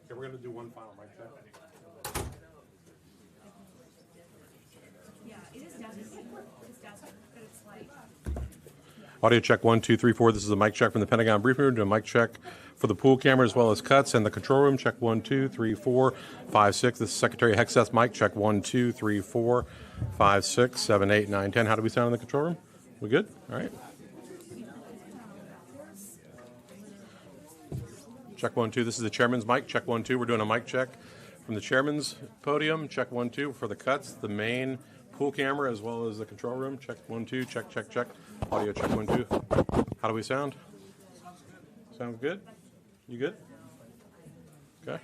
Okay, we're going to do one final mic check. Yeah, it is desperate. It's desperate, but it's like. Audio check 1, 2, 3, 4. This is a mic check from the Pentagon Briefing Room. Do a mic check for the pool camera as well as cuts and the control room. Check 1, 2, 3, 4, 5, 6. This is Secretary Hegseth mic check 1, 2, 3, 4, 5, 6, 7, 8, 9, 10. How do we sound in the control room? We good? All right. Check 1, 2. This is the chairman's mic. Check 1, 2. We're doing a mic check from the chairman's podium. Check 1, 2 for the cuts, the main pool camera as well as the control room. Check 1, 2. Check, check, check. Audio check 1, 2. How do we sound? Sound good? You good? Okay.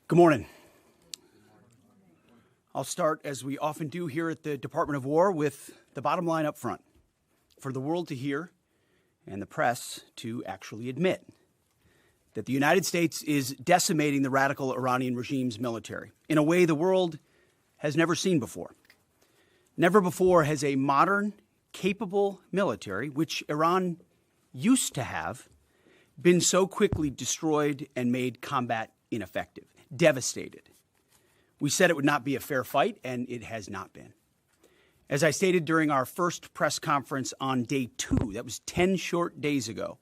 Good morning. I'll start, as we often do here at the Department of War, with the bottom line up front for the world to hear and the press to actually admit that the United States is decimating the radical Iranian regime's military in a way the world has never seen before. Never before has a modern, capable military, which Iran used to have, been so quickly destroyed and made combat ineffective, devastated. We said it would not be a fair fight, and it has not been. As I stated during our first press conference on day 2, that was 10 short days ago,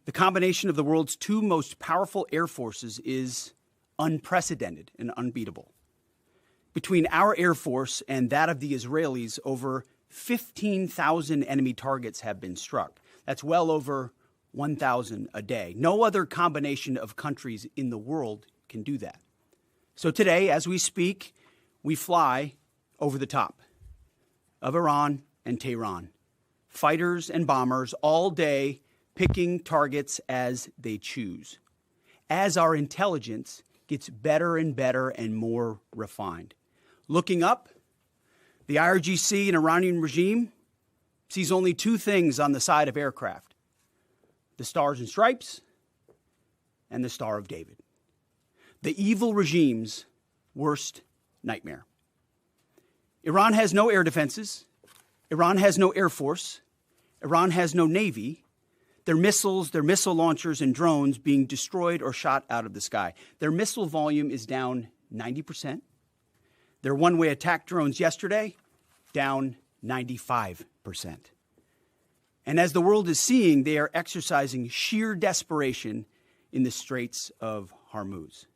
the combination of the world's two most powerful air forces is unprecedented and unbeatable. Between our air force and that of the Israelis, over 15,000 enemy targets have been struck. That's well over 1,000 a day. No other combination of countries in the world can do that. So today, as we speak, we fly over the top of Iran and Tehran. Fighters and bombers all day picking targets as they choose. As our intelligence gets better and better and more refined. Looking up, the IRGC and Iranian regime sees only two things on the side of aircraft: the Stars and Stripes and the Star of David. The evil regime's worst nightmare. Iran has no air defenses. Iran has no air force. Iran has no navy. Their missiles, their missile launchers and drones being destroyed or shot out of the sky. Their missile volume is down 90%. Their one-way attack drones yesterday, down 95%. And as the world is seeing, they are exercising sheer desperation in the Straits of Hormuz.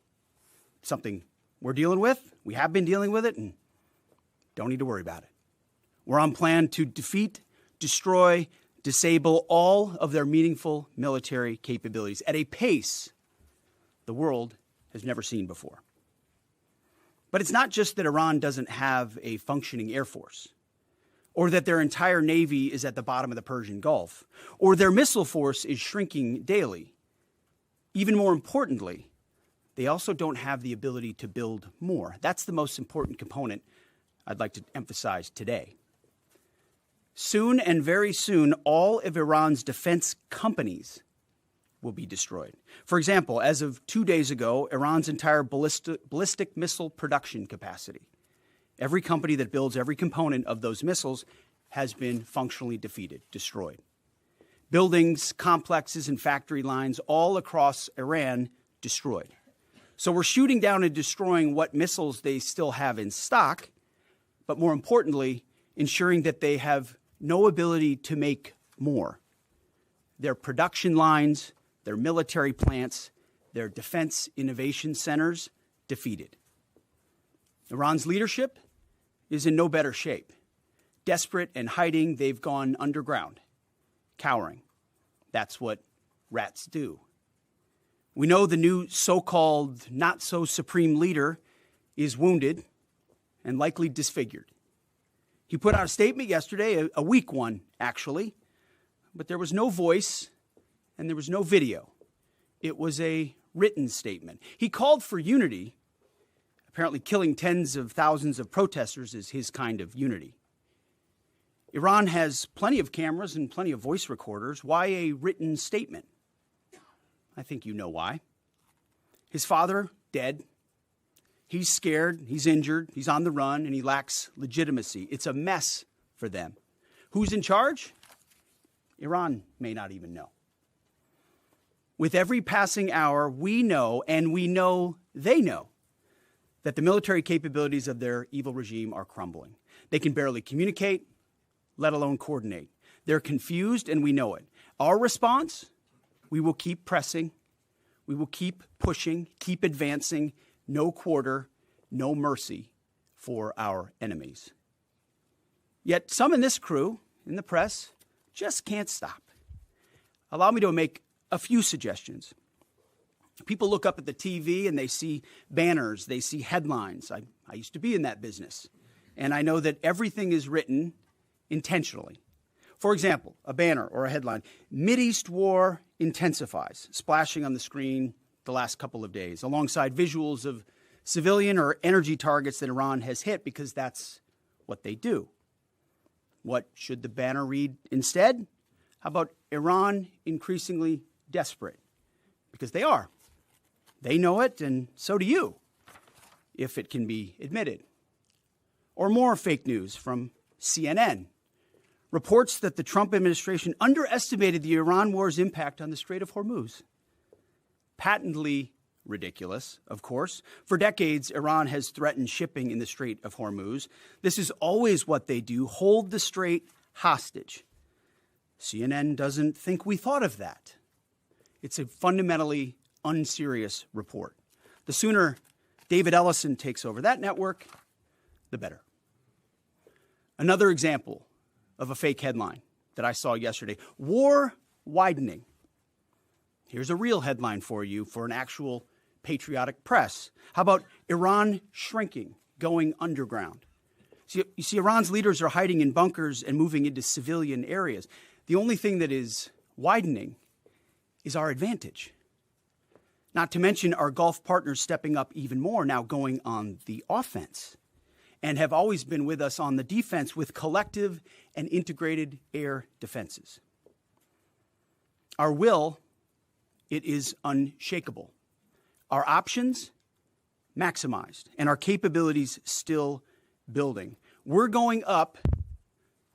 Something we're dealing with, we have been dealing with it, and don't need to worry about it. We're on plan to defeat, destroy, disable all of their meaningful military capabilities at a pace the world has never seen before. But it's not just that Iran doesn't have a functioning air force, or that their entire navy is at the bottom of the Persian Gulf, or their missile force is shrinking daily. Even more importantly, they also don't have the ability to build more. That's the most important component I'd like to emphasize today. Soon and very soon, all of Iran's defense companies will be destroyed. For example, as of 2 days ago, Iran's entire ballistic missile production capacity, every company that builds every component of those missiles, has been functionally defeated, destroyed. Buildings, complexes, and factory lines all across Iran destroyed. So we're shooting down and destroying what missiles they still have in stock, but more importantly, ensuring that they have no ability to make more. Their production lines, their military plants, their defense innovation centers defeated. Iran's leadership is in no better shape. Desperate and hiding, they've gone underground, cowering. That's what rats do. We know the new so-called not-so-supreme leader is wounded and likely disfigured. He put out a statement yesterday, a weak one, actually, but there was no voice and there was no video. It was a written statement. He called for unity. Apparently killing tens of thousands of protesters is his kind of unity. Iran has plenty of cameras and plenty of voice recorders. Why a written statement? I think you know why. His father, dead. He's scared, he's injured, he's on the run, and he lacks legitimacy. It's a mess for them. Who's in charge? Iran may not even know. With every passing hour, we know, and we know they know, that the military capabilities of their evil regime are crumbling. They can barely communicate, let alone coordinate. They're confused, and we know it. Our response? We will keep pressing. We will keep pushing, keep advancing. No quarter, no mercy for our enemies. Yet some in this crew, in the press, just can't stop. Allow me to make a few suggestions. People look up at the TV and they see banners, they see headlines. I used to be in that business, and I know that everything is written intentionally. For example, a banner or a headline, Mideast war intensifies, splashing on the screen, the last couple of days, alongside visuals of civilian or energy targets that Iran has hit, because that's what they do. What should the banner read instead? How about Iran increasingly desperate? Because they are. They know it, and so do you, if it can be admitted. Or more fake news from CNN. Reports that the Trump administration underestimated the Iran war's impact on the Strait of Hormuz. Patently ridiculous, of course. For decades, Iran has threatened shipping in the Strait of Hormuz. This is always what they do, hold the strait hostage. CNN doesn't think we thought of that. It's a fundamentally unserious report. The sooner David Ellison takes over that network, the better. Another example of a fake headline that I saw yesterday: war widening. Here's a real headline for you for an actual patriotic press. How about Iran shrinking, going underground? You see, Iran's leaders are hiding in bunkers and moving into civilian areas. The only thing that is widening is our advantage. Not to mention our Gulf partners stepping up even more, now going on the offense, and have always been with us on the defense with collective and integrated air defenses. Our will, it is unshakable. Our options, maximized, and our capabilities still building. We're going up,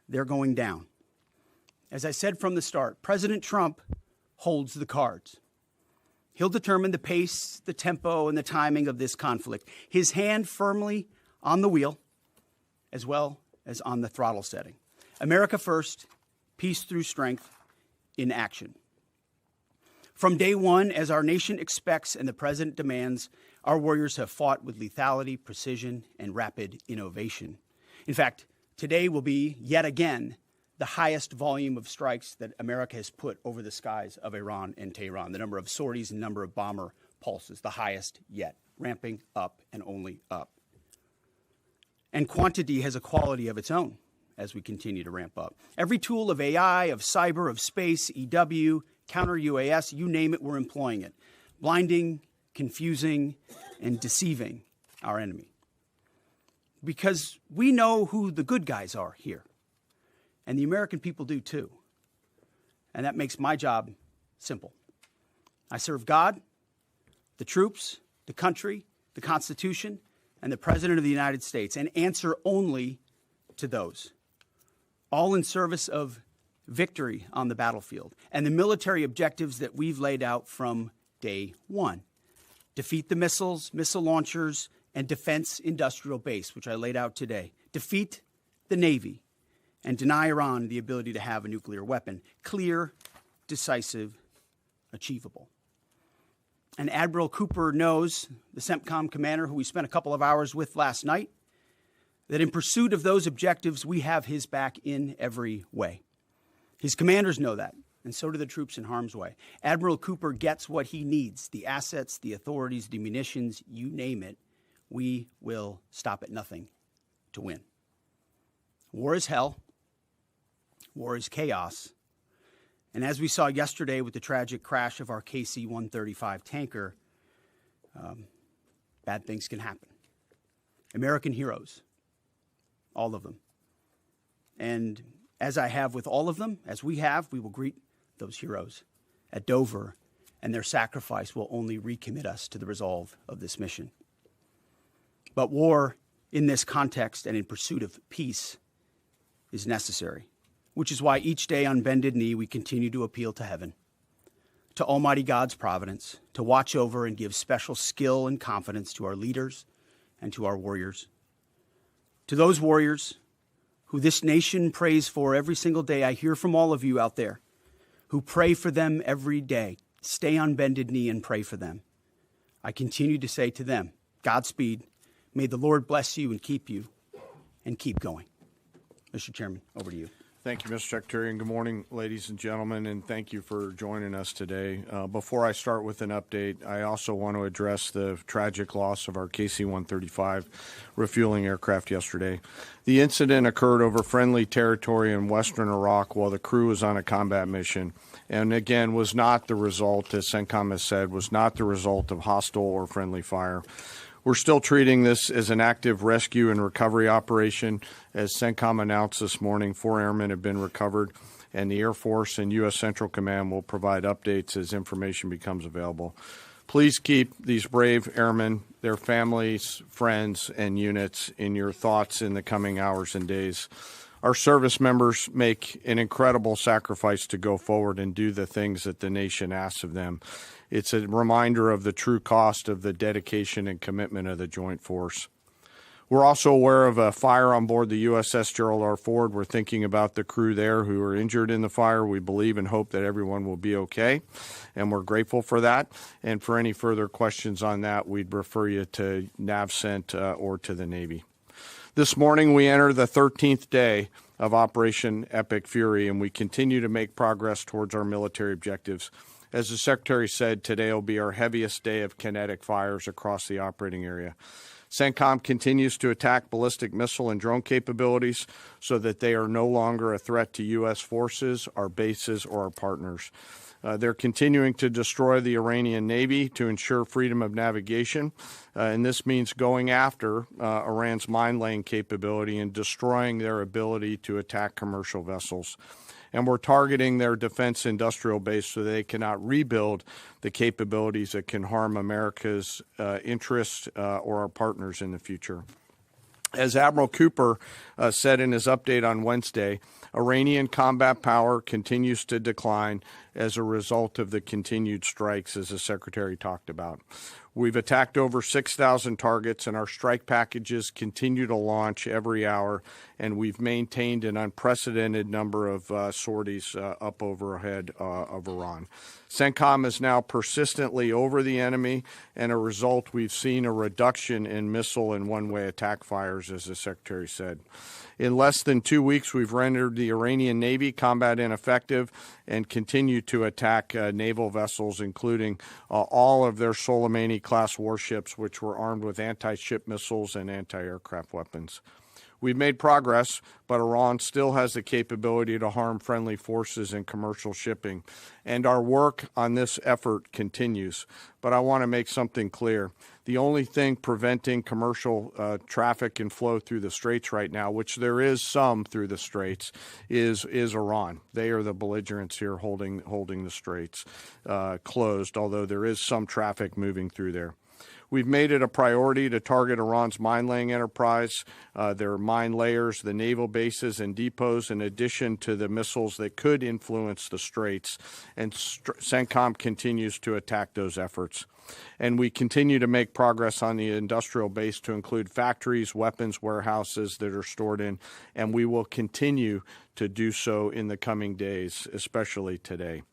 they're going down. As I said from the start, President Trump holds the cards. He'll determine the pace, the tempo, and the timing of this conflict. His hand firmly on the wheel, as well as on the throttle setting. America first, peace through strength, in action. From day one, as our nation expects and the president demands, our warriors have fought with lethality, precision, and rapid innovation. In fact, today will be, yet again, the highest volume of strikes that America has put over the skies of Iran and Tehran. The number of sorties and number of bomber pulses, the highest yet, ramping up and only up. And quantity has a quality of its own as we continue to ramp up. Every tool of AI, of cyber, of space, EW, counter-UAS, you name it, we're employing it. Blinding, confusing, and deceiving our enemy. Because we know who the good guys are here. And the American people do too. And that makes my job simple. I serve God, the troops, the country, the Constitution, and the President of the United States, and answer only to those. All in service of victory on the battlefield and the military objectives that we've laid out from day one. Defeat the missiles, missile launchers, and defense industrial base, which I laid out today. Defeat the Navy and deny Iran the ability to have a nuclear weapon. Clear, decisive, achievable. And Admiral Cooper knows, the CENTCOM commander who we spent a couple of hours with last night, that in pursuit of those objectives, we have his back in every way. His commanders know that, and so do the troops in harm's way. Admiral Cooper gets what he needs, the assets, the authorities, the munitions, you name it. We will stop at nothing to win. War is hell. War is chaos. And as we saw yesterday with the tragic crash of our KC-135 tanker, bad things can happen. American heroes, all of them. And as I have with all of them, as we have, we will greet those heroes at Dover, and their sacrifice will only recommit us to the resolve of this mission. But war in this context and in pursuit of peace is necessary, which is why each day on bended knee we continue to appeal to heaven, to Almighty God's providence, to watch over and give special skill and confidence to our leaders and to our warriors. To those warriors who this nation prays for every single day, I hear from all of you out there who pray for them every day. Stay on bended knee and pray for them. I continue to say to them, Godspeed. May the Lord bless you and keep going. Mr. Chairman, over to you. Thank you, Mr. Secretary, and good morning, ladies and gentlemen, and thank you for joining us today. Before I start with an update, I also want to address the tragic loss of our KC-135 refueling aircraft yesterday. The incident occurred over friendly territory in western Iraq while the crew was on a combat mission, and again was not the result, as CENTCOM has said, was not the result of hostile or friendly fire. We're still treating this as an active rescue and recovery operation. As CENTCOM announced this morning, 4 airmen have been recovered, and the Air Force and U.S. Central Command will provide updates as information becomes available. Please keep these brave airmen, their families, friends, and units in your thoughts in the coming hours and days. Our service members make an incredible sacrifice to go forward and do the things that the nation asks of them. It's a reminder of the true cost of the dedication and commitment of the Joint Force. We're also aware of a fire on board the USS Gerald R. Ford. We're thinking about the crew there who are injured in the fire. We believe and hope that everyone will be okay, and we're grateful for that. And for any further questions on that, we'd refer you to NAVCENT or to the Navy. This morning, we enter the 13th day of Operation Epic Fury, and we continue to make progress towards our military objectives. As the Secretary said, today will be our heaviest day of kinetic fires across the operating area. CENTCOM continues to attack ballistic missile and drone capabilities so that they are no longer a threat to U.S. forces, our bases, or our partners. They're continuing to destroy the Iranian Navy to ensure freedom of navigation, and this means going after Iran's mine-laying capability and destroying their ability to attack commercial vessels. And we're targeting their defense industrial base so they cannot rebuild the capabilities that can harm America's interests or our partners in the future. As Admiral Cooper said in his update on Wednesday, Iranian combat power continues to decline as a result of the continued strikes, as the Secretary talked about. We've attacked over 6,000 targets, and our strike packages continue to launch every hour, and we've maintained an unprecedented number of sorties up overhead of Iran. CENTCOM is now persistently over the enemy, and a result, we've seen a reduction in missile and one-way attack fires, as the Secretary said. In less than 2 weeks, we've rendered the Iranian Navy combat ineffective and continue to attack naval vessels, including all of their Soleimani-class warships, which were armed with anti-ship missiles and anti-aircraft weapons. We've made progress, but Iran still has the capability to harm friendly forces and commercial shipping, and our work on this effort continues. But I want to make something clear. The only thing preventing commercial traffic and flow through the Straits right now, which there is some through the Straits, is Iran. They are the belligerents here holding the Straits closed, although there is some traffic moving through there. We've made it a priority to target Iran's mine-laying enterprise, their mine layers, the naval bases and depots, in addition to the missiles that could influence the Straits, and CENTCOM continues to attack those efforts. And we continue to make progress on the industrial base to include factories, weapons, warehouses that are stored in, and we will continue to do so in the coming days, especially today.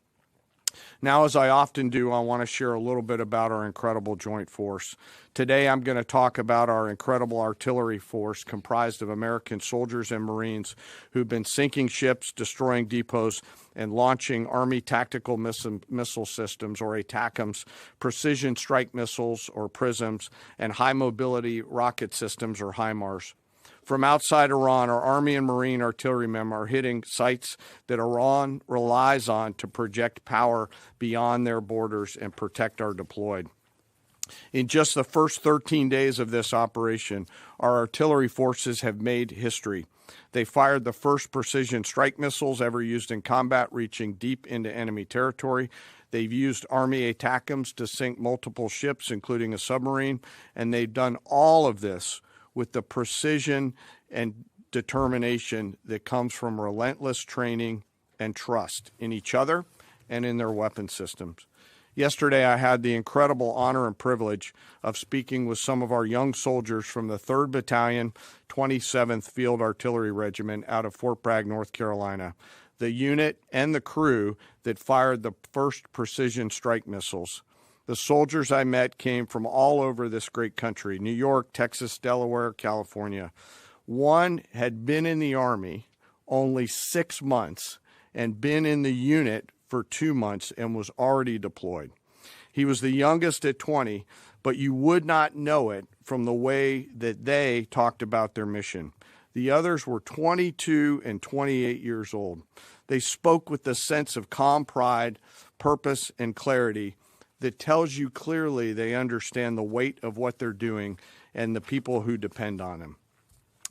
Now, as I often do, I want to share a little bit about our incredible joint force. Today, I'm going to talk about our incredible artillery force comprised of American soldiers and Marines who've been sinking ships, destroying depots, and launching Army tactical missile systems, or ATACMS, precision strike missiles, or PrSMs, and high-mobility rocket systems, or HIMARS. From outside Iran, our Army and Marine artillerymen are hitting sites that Iran relies on to project power beyond their borders and protect our deployed. In just the first 13 days of this operation, our artillery forces have made history. They fired the first precision strike missiles ever used in combat, reaching deep into enemy territory. They've used Army ATACMS to sink multiple ships, including a submarine, and they've done all of this with the precision and determination that comes from relentless training and trust in each other and in their weapon systems. Yesterday, I had the incredible honor and privilege of speaking with some of our young soldiers from the 3rd Battalion, 27th Field Artillery Regiment out of Fort Bragg, North Carolina, the unit and the crew that fired the first precision strike missiles. The soldiers I met came from all over this great country: New York, Texas, Delaware, California. One had been in the Army only 6 months and been in the unit for 2 months and was already deployed. He was the youngest at 20, but you would not know it from the way that they talked about their mission. The others were 22 and 28 years old. They spoke with a sense of calm pride, purpose, and clarity that tells you clearly they understand the weight of what they're doing and the people who depend on them.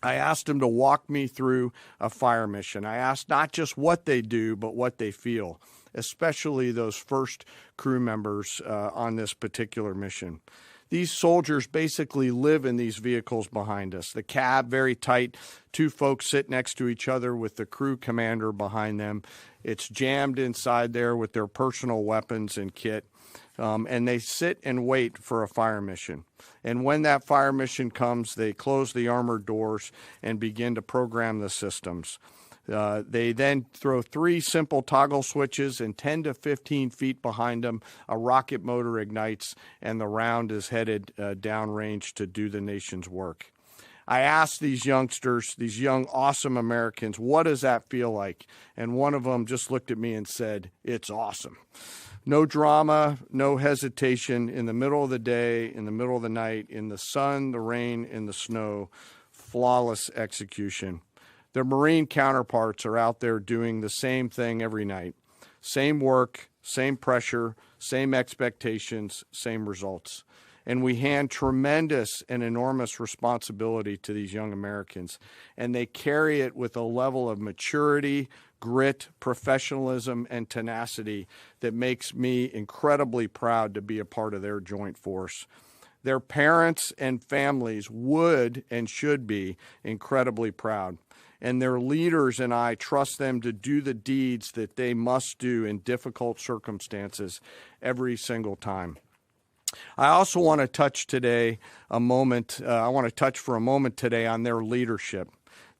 I asked them to walk me through a fire mission. I asked not just what they do, but what they feel, especially those first crew members on this particular mission. These soldiers basically live in these vehicles behind us. The cab, very tight, 2 folks sit next to each other with the crew commander behind them. It's jammed inside there with their personal weapons and kit. And they sit and wait for a fire mission. And when that fire mission comes, they close the armored doors and begin to program the systems. They then throw 3 simple toggle switches, and 10 to 15 feet behind them, a rocket motor ignites, and the round is headed downrange to do the nation's work. I asked these youngsters, these young, awesome Americans, what does that feel like? And one of them just looked at me and said, "It's awesome." No drama, no hesitation, in the middle of the day, in the middle of the night, in the sun, the rain, and the snow, flawless execution. Their Marine counterparts are out there doing the same thing every night. Same work, same pressure, same expectations, same results. And we hand tremendous and enormous responsibility to these young Americans, and they carry it with a level of maturity, grit, professionalism, and tenacity that makes me incredibly proud to be a part of their joint force. Their parents and families would and should be incredibly proud. And their leaders and I trust them to do the deeds that they must do in difficult circumstances every single time. I also want to touch today I want to touch for a moment today on their leadership.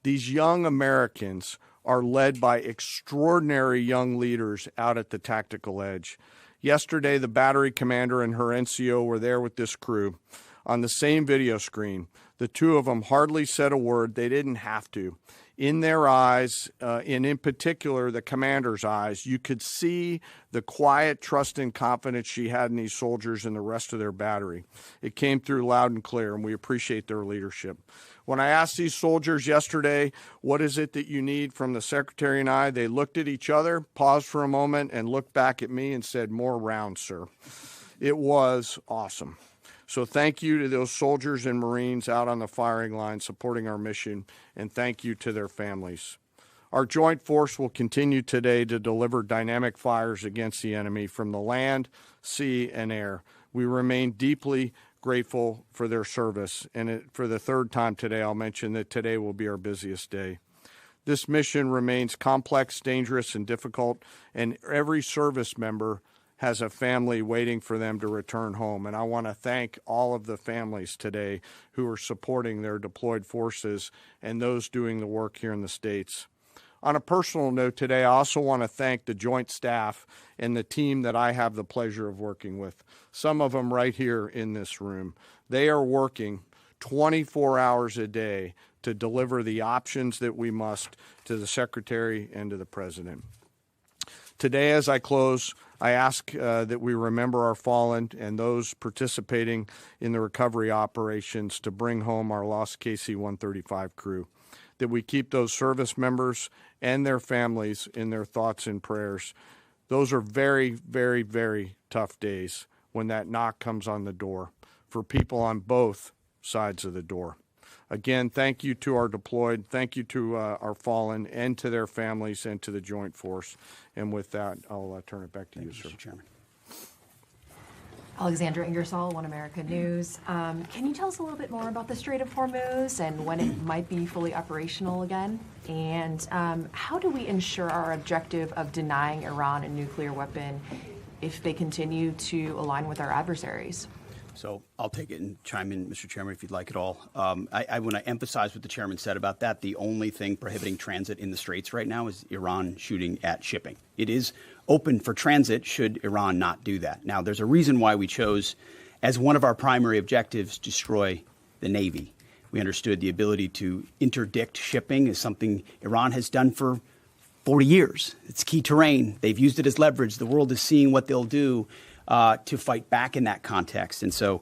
These young Americans are led by extraordinary young leaders out at the tactical edge. Yesterday, the battery commander and her NCO were there with this crew on the same video screen. The 2 of them hardly said a word. They didn't have to. In their eyes, and in particular the commander's eyes, you could see the quiet trust and confidence she had in these soldiers and the rest of their battery. It came through loud and clear, and we appreciate their leadership. When I asked these soldiers yesterday, what is it that you need from the Secretary and I, they looked at each other, paused for a moment, and looked back at me and said, "More rounds, sir." It was awesome. So thank you to those soldiers and Marines out on the firing line supporting our mission, and thank you to their families. Our joint force will continue today to deliver dynamic fires against the enemy from the land, sea, and air. We remain deeply grateful for their service, and for the 3rd time today, I'll mention that today will be our busiest day. This mission remains complex, dangerous, and difficult, and every service member has a family waiting for them to return home. And I want to thank all of the families today who are supporting their deployed forces and those doing the work here in the States. On a personal note today, I also want to thank the Joint Staff and the team that I have the pleasure of working with, some of them right here in this room. They are working 24 hours a day to deliver the options that we must to the Secretary and to the President. Today, as I close, I ask that we remember our fallen and those participating in the recovery operations to bring home our lost KC-135 crew, that we keep those service members and their families in their thoughts and prayers. Those are very, very, very tough days when that knock comes on the door for people on both sides of the door. Again, thank you to our deployed, thank you to our fallen, and to their families, and to the Joint Force. And with that, I'll turn it back to you, sir. Mr. Chairman. Alexandra Ingersoll, One America News. Can you tell us a little bit more about the Strait of Hormuz and when it might be fully operational again? And how do we ensure our objective of denying Iran a nuclear weapon if they continue to align with our adversaries? So I'll take it and chime in, Mr. Chairman, if you'd like it all. I want to emphasize what the chairman said about that. The only thing prohibiting transit in the Straits right now is Iran shooting at shipping. It is open for transit should Iran not do that. Now, there's a reason why we chose as one of our primary objectives destroy the Navy. We understood the ability to interdict shipping is something Iran has done for 40 years. It's key terrain. They've used it as leverage. The world is seeing what they'll do to fight back in that context. And so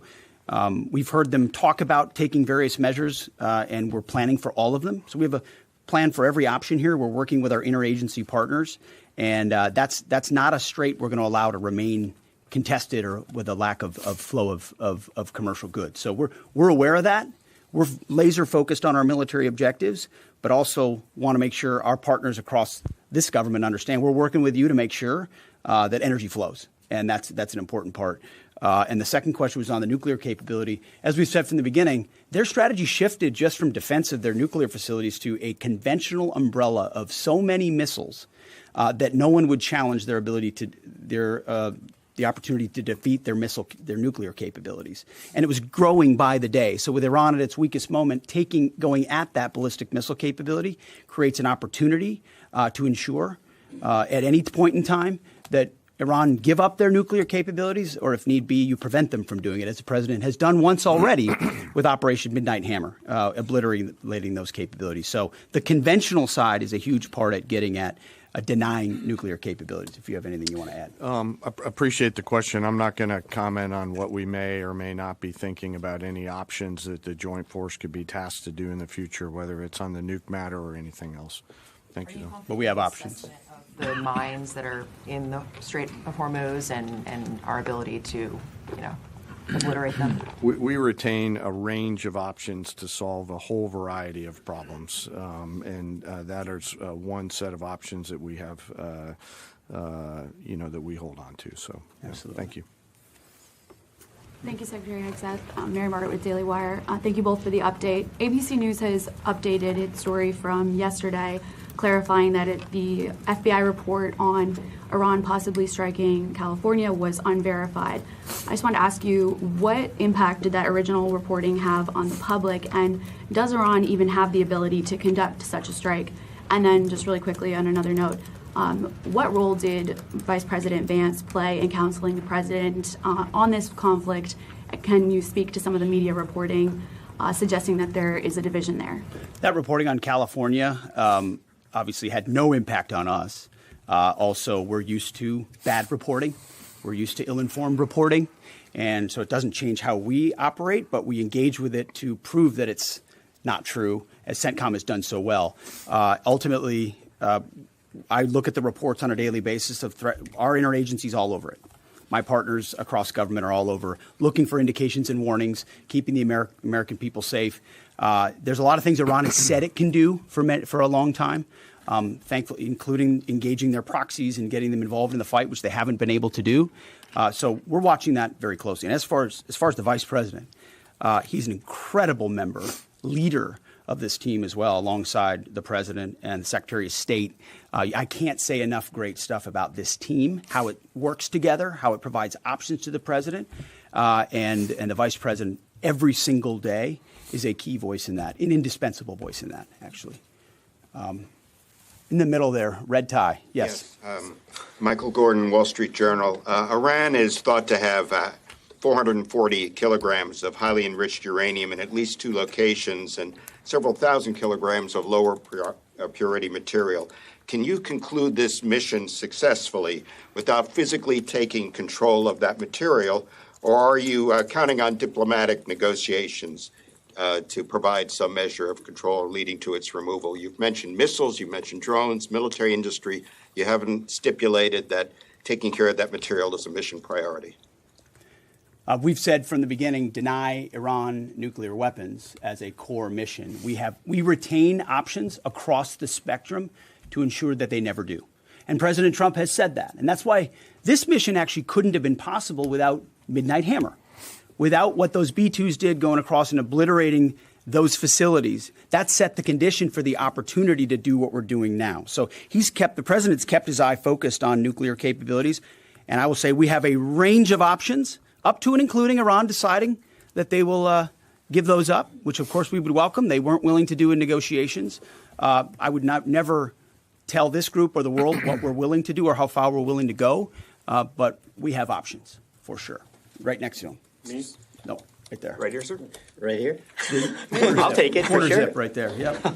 we've heard them talk about taking various measures, and we're planning for all of them. So we have a plan for every option here. We're working with our interagency partners, and that's not a strait we're going to allow to remain contested or with a lack of flow of commercial goods. So we're aware of that. We're laser focused on our military objectives, but also want to make sure our partners across this government understand we're working with you to make sure that energy flows. And that's an important part. And the second question was on the nuclear capability. As we've said from the beginning, their strategy shifted just from defense of their nuclear facilities to a conventional umbrella of so many missiles that no one would challenge their ability to the opportunity to defeat their nuclear capabilities. And it was growing by the day. So with Iran at its weakest moment, going at that ballistic missile capability creates an opportunity to ensure at any point in time that Iran give up their nuclear capabilities, or if need be, you prevent them from doing it, as the president has done once already with Operation Midnight Hammer, obliterating those capabilities. So the conventional side is a huge part at getting at denying nuclear capabilities, if you have anything you want to add. Appreciate the question. I'm not going to comment on what we may or may not be thinking about any options that the Joint Force could be tasked to do in the future, whether it's on the nuke matter or anything else. Thank you. But we have options. The mines that are in the Strait of Hormuz and our ability to, obliterate them? We retain a range of options to solve a whole variety of problems, and that is one set of options that we have, that we hold on to. So, Absolutely. Thank you. Thank you, Secretary Hegseth. Mary Margaret with Daily Wire. Thank you both for the update. ABC News has updated its story from yesterday, clarifying that the FBI report on Iran possibly striking California was unverified. I just want to ask you, what impact did that original reporting have on the public, and does Iran even have the ability to conduct such a strike? And then just really quickly on another note, what role did Vice President Vance play in counseling the president on this conflict? Can you speak to some of the media reporting suggesting that there is a division there? That reporting on California obviously had no impact on us. Also, we're used to bad reporting. We're used to ill-informed reporting. And so it doesn't change how we operate, but we engage with it to prove that it's not true, as CENTCOM has done so well. Ultimately, I look at the reports on a daily basis of our interagencies all over it. My partners across government are all over, looking for indications and warnings, keeping the American people safe. There's a lot of things Iran has said it can do for a long time, thankfully, including engaging their proxies and getting them involved in the fight, which they haven't been able to do. So we're watching that very closely. And as far as the vice president, he's an incredible member, leader of this team as well, alongside the president and the Secretary of State. I can't say enough great stuff about this team, how it works together, how it provides options to the president, and the vice president every single day is a key voice in that, an indispensable voice in that, actually. In the middle there, red tie. Yes. Michael Gordon, Wall Street Journal. Iran is thought to have 440 kilograms of highly enriched uranium in at least 2 locations and several thousand kilograms of lower purity material. Can you conclude this mission successfully without physically taking control of that material, or are you counting on diplomatic negotiations to provide some measure of control leading to its removal? You've mentioned missiles, you've mentioned drones, military industry. You haven't stipulated that taking care of that material is a mission priority. We've said from the beginning, deny Iran nuclear weapons as a core mission. We retain options across the spectrum to ensure that they never do. And President Trump has said that. And that's why this mission actually couldn't have been possible without Midnight Hammer, without what those B-2s did going across and obliterating those facilities. That set the condition for the opportunity to do what we're doing now. So the president's kept his eye focused on nuclear capabilities. And I will say we have a range of options, up to and including Iran deciding that they will give those up, which of course we would welcome. They weren't willing to do in negotiations. I would never tell this group or the world what we're willing to do or how far we're willing to go, but we have options for sure. Right next to them. Me? No. Right there. Right here, sir. Right here? Quarter I'll zip. take it for Quarter sure. zip right there. Yep.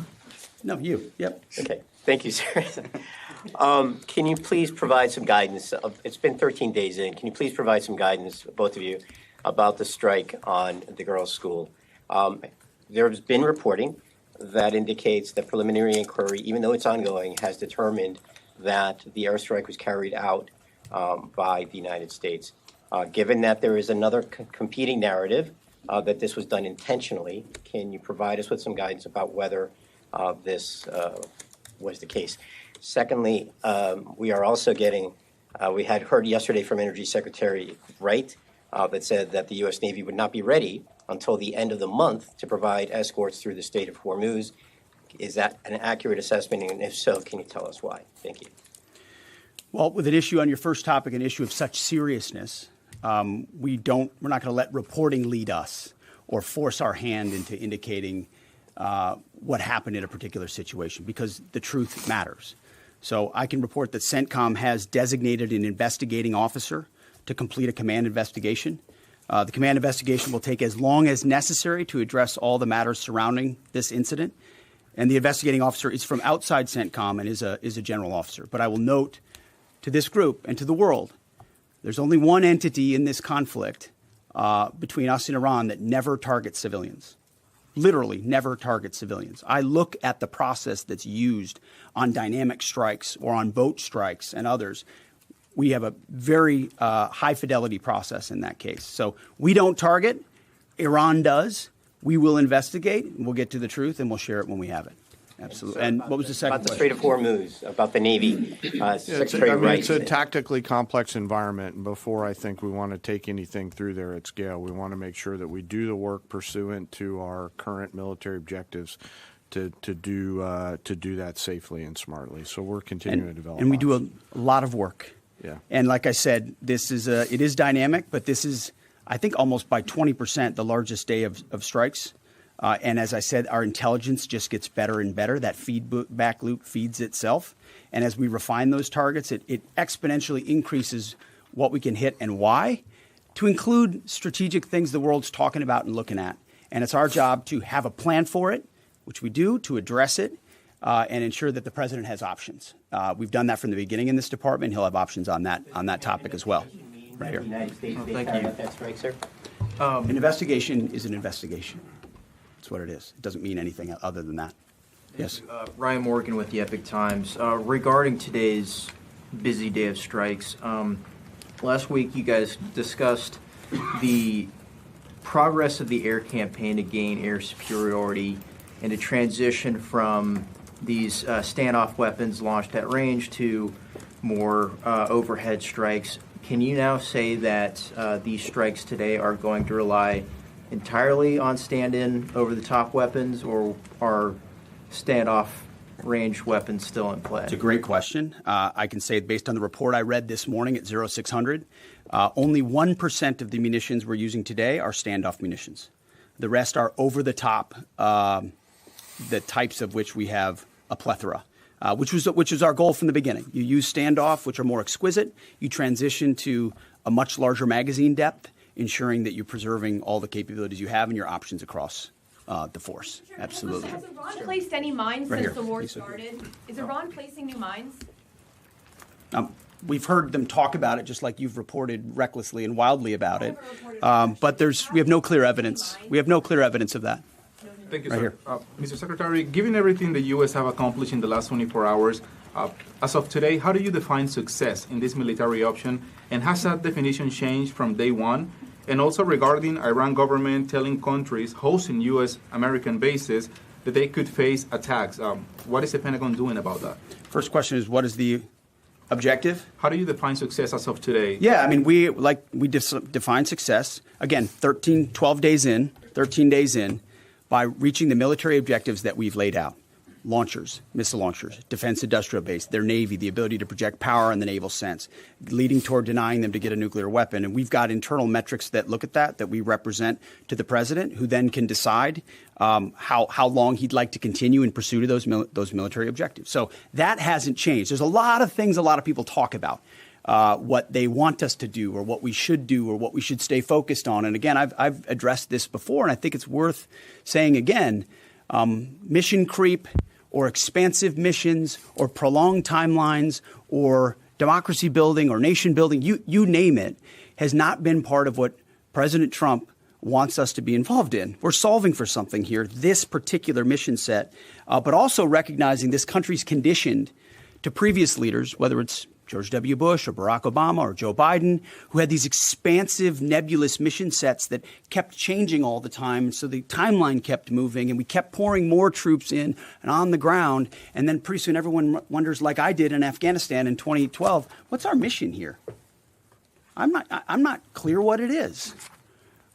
No, you. Yep. Okay, thank you, sir. Can you please provide some guidance? It's been 13 days in. Can you please provide some guidance, both of you, about the strike on the girls' school? There's been reporting that indicates that preliminary inquiry, even though it's ongoing, has determined that the airstrike was carried out by the United States. Given that there is another competing narrative that this was done intentionally, can you provide us with some guidance about whether this was the case? Secondly, we are also getting, we had heard yesterday from Energy Secretary Wright that said that the U.S. Navy would not be ready until the end of the month to provide escorts through the Strait of Hormuz. Is that an accurate assessment? And if so, can you tell us why? Thank you. Well, with an issue on your first topic, an issue of such seriousness, we're not going to let reporting lead us or force our hand into indicating what happened in a particular situation, because the truth matters. So I can report that CENTCOM has designated an investigating officer to complete a command investigation. The command investigation will take as long as necessary to address all the matters surrounding this incident. And the investigating officer is from outside CENTCOM and is a general officer. But I will note to this group and to the world, there's only one entity in this conflict between us and Iran that never targets civilians. Literally never targets civilians. I look at the process that's used on dynamic strikes or on boat strikes and others. We have a very high fidelity process in that case. So we don't target. Iran does. We will investigate. We'll get to the truth, and we'll share it when we have it. Absolutely. And what was the second About the question? Strait of Hormuz, about the Navy, Secretary Wright. It's a tactically complex environment, and before I think we want to take anything through there at scale, we want to make sure that we do the work pursuant to our current military objectives to do that safely and smartly. So we're continuing to develop. And we do a lot of work. Yeah. And like I said, it is dynamic, but this is, I think, almost by 20% the largest day of strikes. And as I said, our intelligence just gets better and better. That feedback loop feeds itself. And as we refine those targets, it exponentially increases what we can hit and why, to include strategic things the world's talking about and looking at. And it's our job to have a plan for it, which we do, to address it, and ensure that the president has options. We've done that from the beginning in this department. He'll have options on that topic as well. Right here. The United States, thank carried you. out that strike, sir? An investigation is an investigation. That's what it is. It doesn't mean anything other than that. Yes. Ryan Morgan with the Epic Times. Regarding today's busy day of strikes, last week you guys discussed the progress of the air campaign to gain air superiority and to transition from these standoff weapons launched at range to more overhead strikes. Can you now say that these strikes today are going to rely entirely on stand-in over-the-top weapons, or are standoff range weapons still in play? It's a great question. I can say, based on the report I read this morning at 0600, only 1% of the munitions we're using today are standoff munitions. The rest are over-the-top, the types of which we have a plethora, which was our goal from the beginning. You use standoff, which are more exquisite. You transition to a much larger magazine depth, ensuring that you're preserving all the capabilities you have and your options across the force. Absolutely. Has Iran placed any mines Right since here. the war Lisa. started? Is Iran placing new mines? We've heard them talk about it, just like you've reported recklessly and wildly about it. But we have no clear evidence. We have no clear evidence of that. Thank you, Right sir. here. Mr. Secretary, given everything the U.S. have accomplished in the last 24 hours, as of today, how do you define success in this military option? And has that definition changed from day one? And also regarding Iran government telling countries hosting U.S. American bases that they could face attacks, what is the Pentagon doing about that? First question is, what is the objective? How do you define success as of today? Yeah, I mean, we define success, again, 13 days in, by reaching the military objectives that we've laid out. Launchers, missile launchers, defense industrial base, their Navy, the ability to project power in the naval sense, leading toward denying them to get a nuclear weapon. And we've got internal metrics that look at that we represent to the president, who then can decide how long he'd like to continue in pursuit of those military objectives. So that hasn't changed. There's a lot of things a lot of people talk about. what they want us to do or what we should do or what we should stay focused on. And again, I've addressed this before, and I think it's worth saying again, mission creep or expansive missions or prolonged timelines or democracy building or nation building, you name it, has not been part of what President Trump wants us to be involved in. We're solving for something here, this particular mission set, but also recognizing this country's conditioned to previous leaders, whether it's George W. Bush or Barack Obama or Joe Biden, who had these expansive, nebulous mission sets that kept changing all the time. So the timeline kept moving, and we kept pouring more troops in and on the ground. And then pretty soon everyone wonders, like I did in Afghanistan in 2012, what's our mission here? I'm not clear what it is.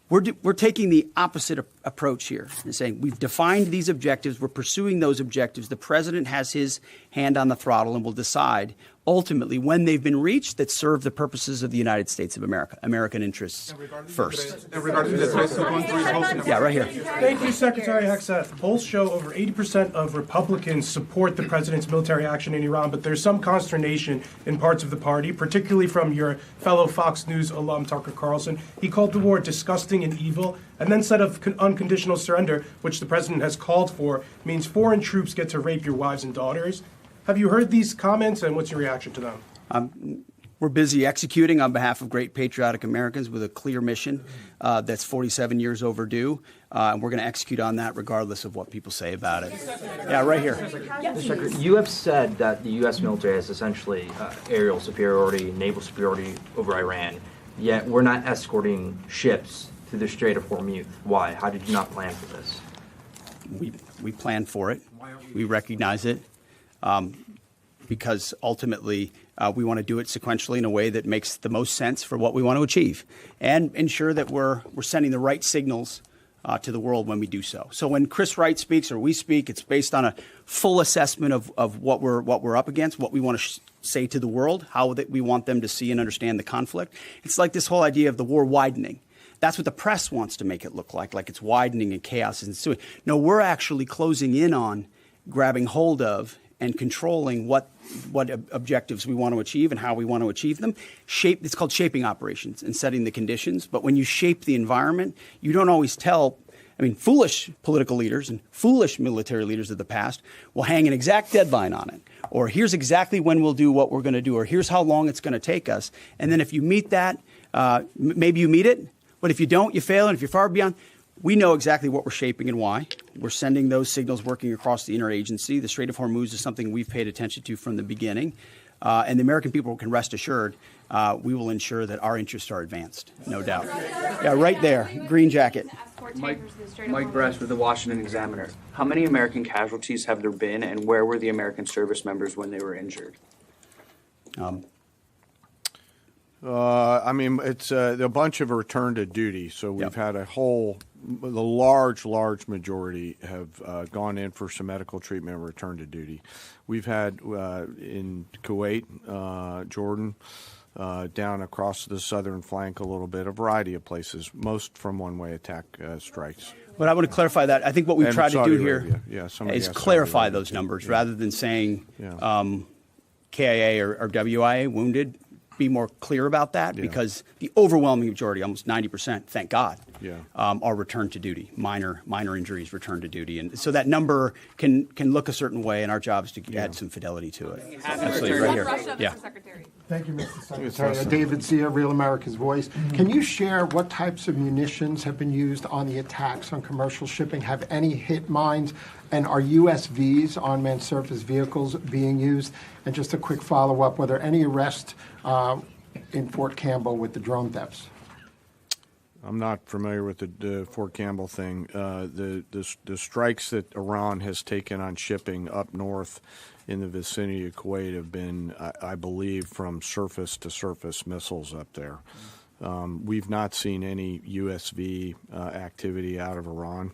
We're taking the opposite approach here and saying we've defined these objectives. We're pursuing those objectives. The president has his hand on the throttle and will decide ultimately when they've been reached that serve the purposes of the United States of America, American interests first. Yeah, right here. Thank you, Secretary Hegseth. Polls show over 80% of Republicans support the president's military action in Iran, but there's some consternation in parts of the party, particularly from your fellow Fox News alum, Tucker Carlson. He called the war disgusting and evil, and then said of unconditional surrender, which the president has called for, means foreign troops get to rape your wives and daughters. Have you heard these comments, and what's your reaction to them? We're busy executing on behalf of great patriotic Americans with a clear mission that's 47 years overdue, and we're going to execute on that regardless of what people say about it. Yeah, right here. You have said that the U.S. military has essentially aerial superiority, naval superiority over Iran, yet we're not escorting ships through the Strait of Hormuz. Why? How did you not plan for this? We planned for it. We recognize it. Because ultimately we want to do it sequentially in a way that makes the most sense for what we want to achieve and ensure that we're sending the right signals to the world when we do so. So when Chris Wright speaks or we speak, it's based on a full assessment of what we're up against, what we want to say to the world, how that we want them to see and understand the conflict. It's like this whole idea of the war widening. That's what the press wants to make it look like it's widening and chaos is ensuing. No, we're actually closing in on grabbing hold of and controlling what objectives we want to achieve and how we want to achieve them. It's called shaping operations and setting the conditions. But when you shape the environment, you don't always tell. I mean, foolish political leaders and foolish military leaders of the past will hang an exact deadline on it. Or here's exactly when we'll do what we're going to do. Or here's how long it's going to take us. And then if you meet that, maybe you meet it. But if you don't, you fail. And if you're far beyond, we know exactly what we're shaping and why. We're sending those signals working across the interagency. The Strait of Hormuz is something we've paid attention to from the beginning. And the American people can rest assured we will ensure that our interests are advanced, no doubt. Yeah, right there, green jacket. Mike Bress with the Washington Examiner. How many American casualties have there been, and where were the American service members when they were injured? I mean, it's a bunch of return to duty. So we've had the large majority have gone in for some medical treatment and return to duty. We've had in Kuwait, Jordan, down across the southern flank a little bit, a variety of places, most from one-way attack strikes. But I want to clarify that. I think what we've tried to do here is clarify those too. numbers rather than saying KIA or WIA wounded. Be more clear about that because the overwhelming majority, almost 90%, thank God, are returned to duty. Minor injuries returned to duty, and so that number can look a certain way, and our job is to add some fidelity to it. Absolutely, right here. Yeah. Thank you, Mr. Secretary. David Zia, Real America's Voice. Can you share what types of munitions have been used on the attacks on commercial shipping? Have any hit mines? And are USVs, unmanned surface vehicles, being used? And just a quick follow-up, were there any arrests in Fort Campbell with the drone thefts? I'm not familiar with the Fort Campbell thing. The strikes that Iran has taken on shipping up north in the vicinity of Kuwait have been, I believe, from surface-to-surface missiles up there. We've not seen any USV activity out of Iran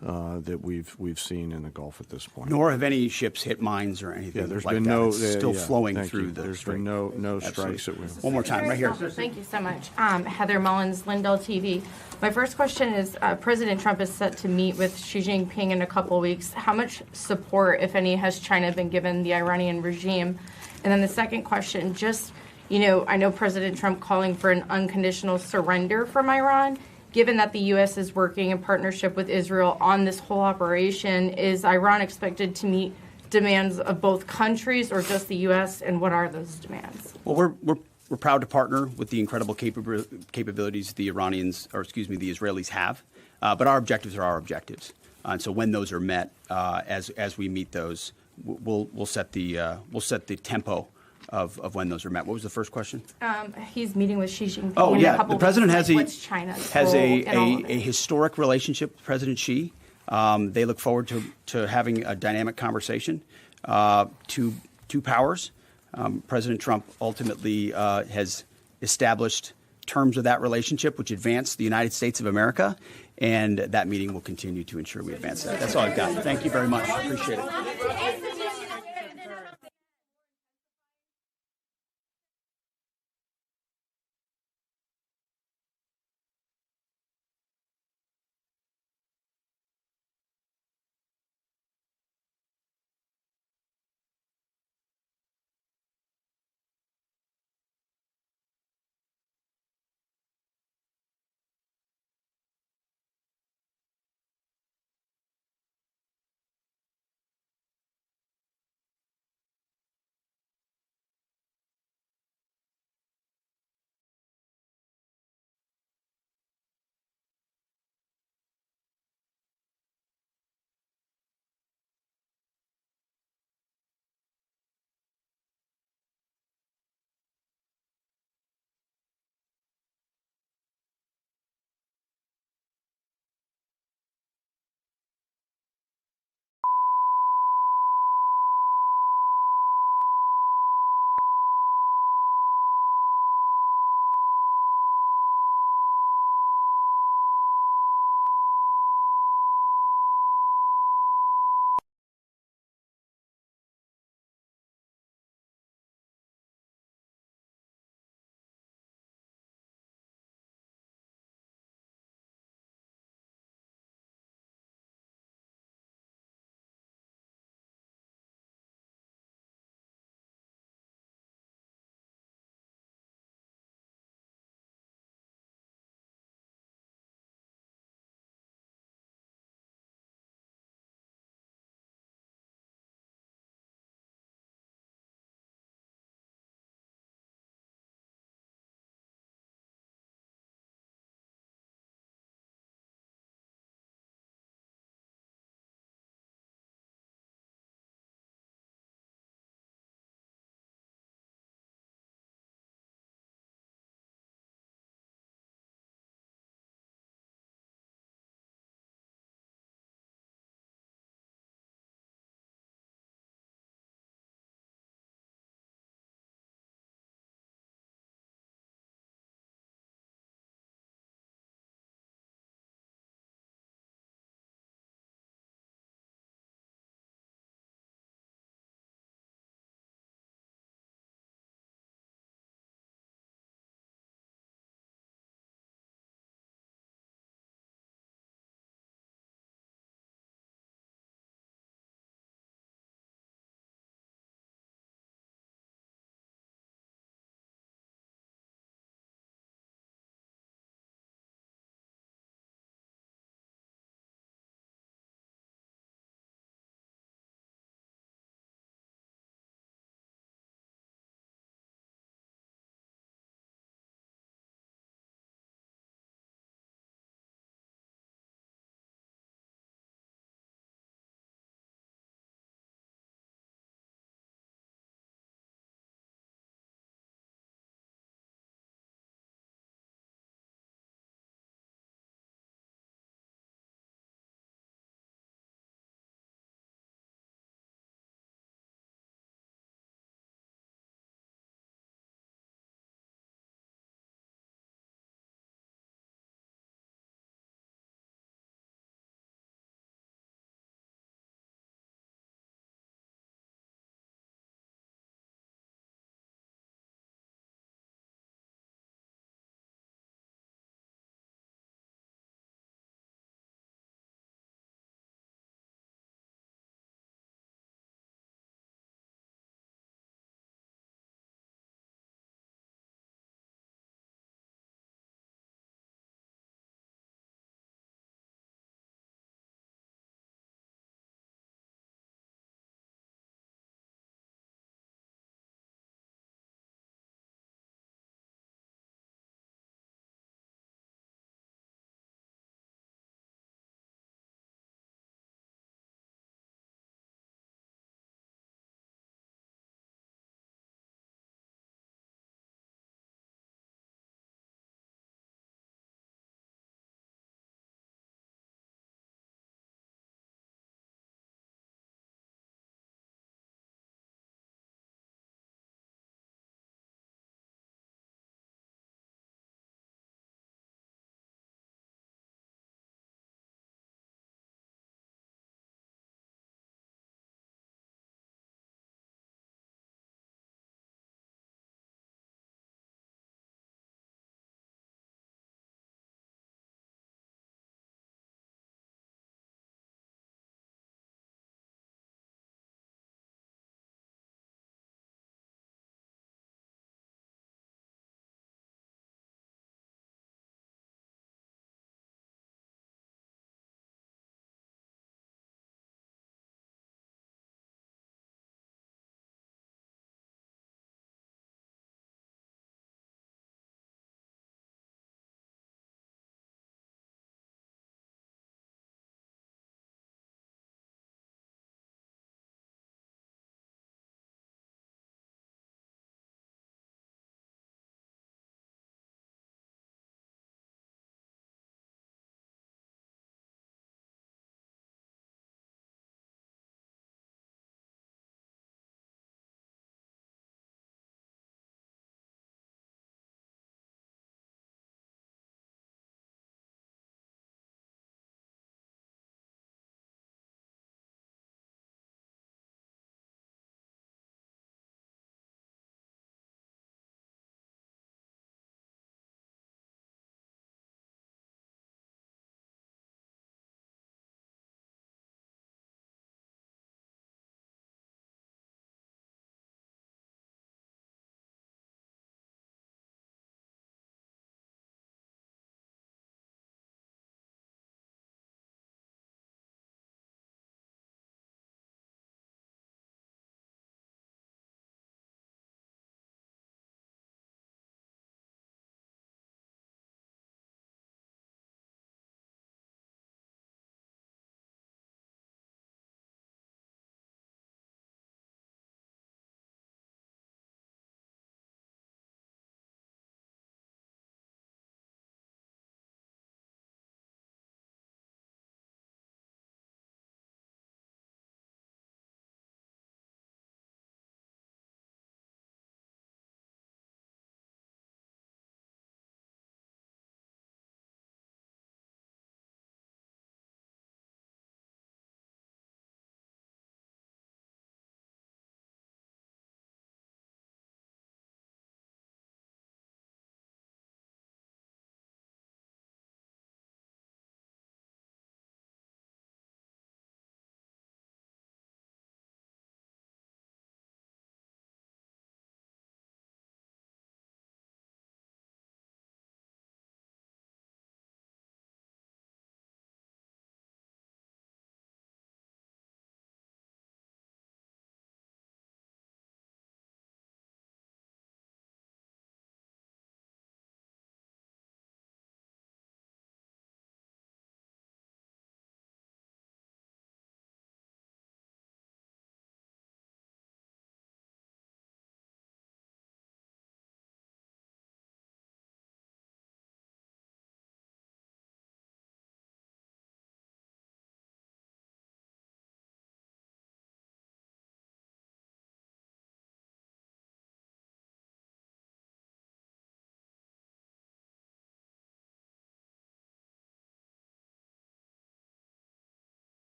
that we've seen in the Gulf at this point. Nor have any ships hit mines or anything. Yeah, there's like been that. no. It's still flowing through the There's strait. been no strikes that we. One more time, right here. Thank you so much. Heather Mullins, Lindell TV. My first question is, President Trump is set to meet with Xi Jinping in a couple of weeks. How much support, if any, has China been given the Iranian regime? And then the second question, just I know President Trump calling for an unconditional surrender from Iran. Given that the U.S. is working in partnership with Israel on this whole operation, is Iran expected to meet demands of both countries or just the U.S., and what are those demands? Well, we're proud to partner with the incredible capabilities the Israelis have, but our objectives are our objectives. And so when those are met, as we meet those, we'll set the tempo of when those are met. What was the first question? He's meeting with Xi Jinping. Oh, in a yeah. couple The president weeks. has What's China's a role in all of it? historic relationship with President Xi. They look forward to having a dynamic conversation. Two powers. President Trump ultimately has established terms of that relationship, which advance the United States of America, and that meeting will continue to ensure we advance that. That's all I've got. Thank you very much. Appreciate it.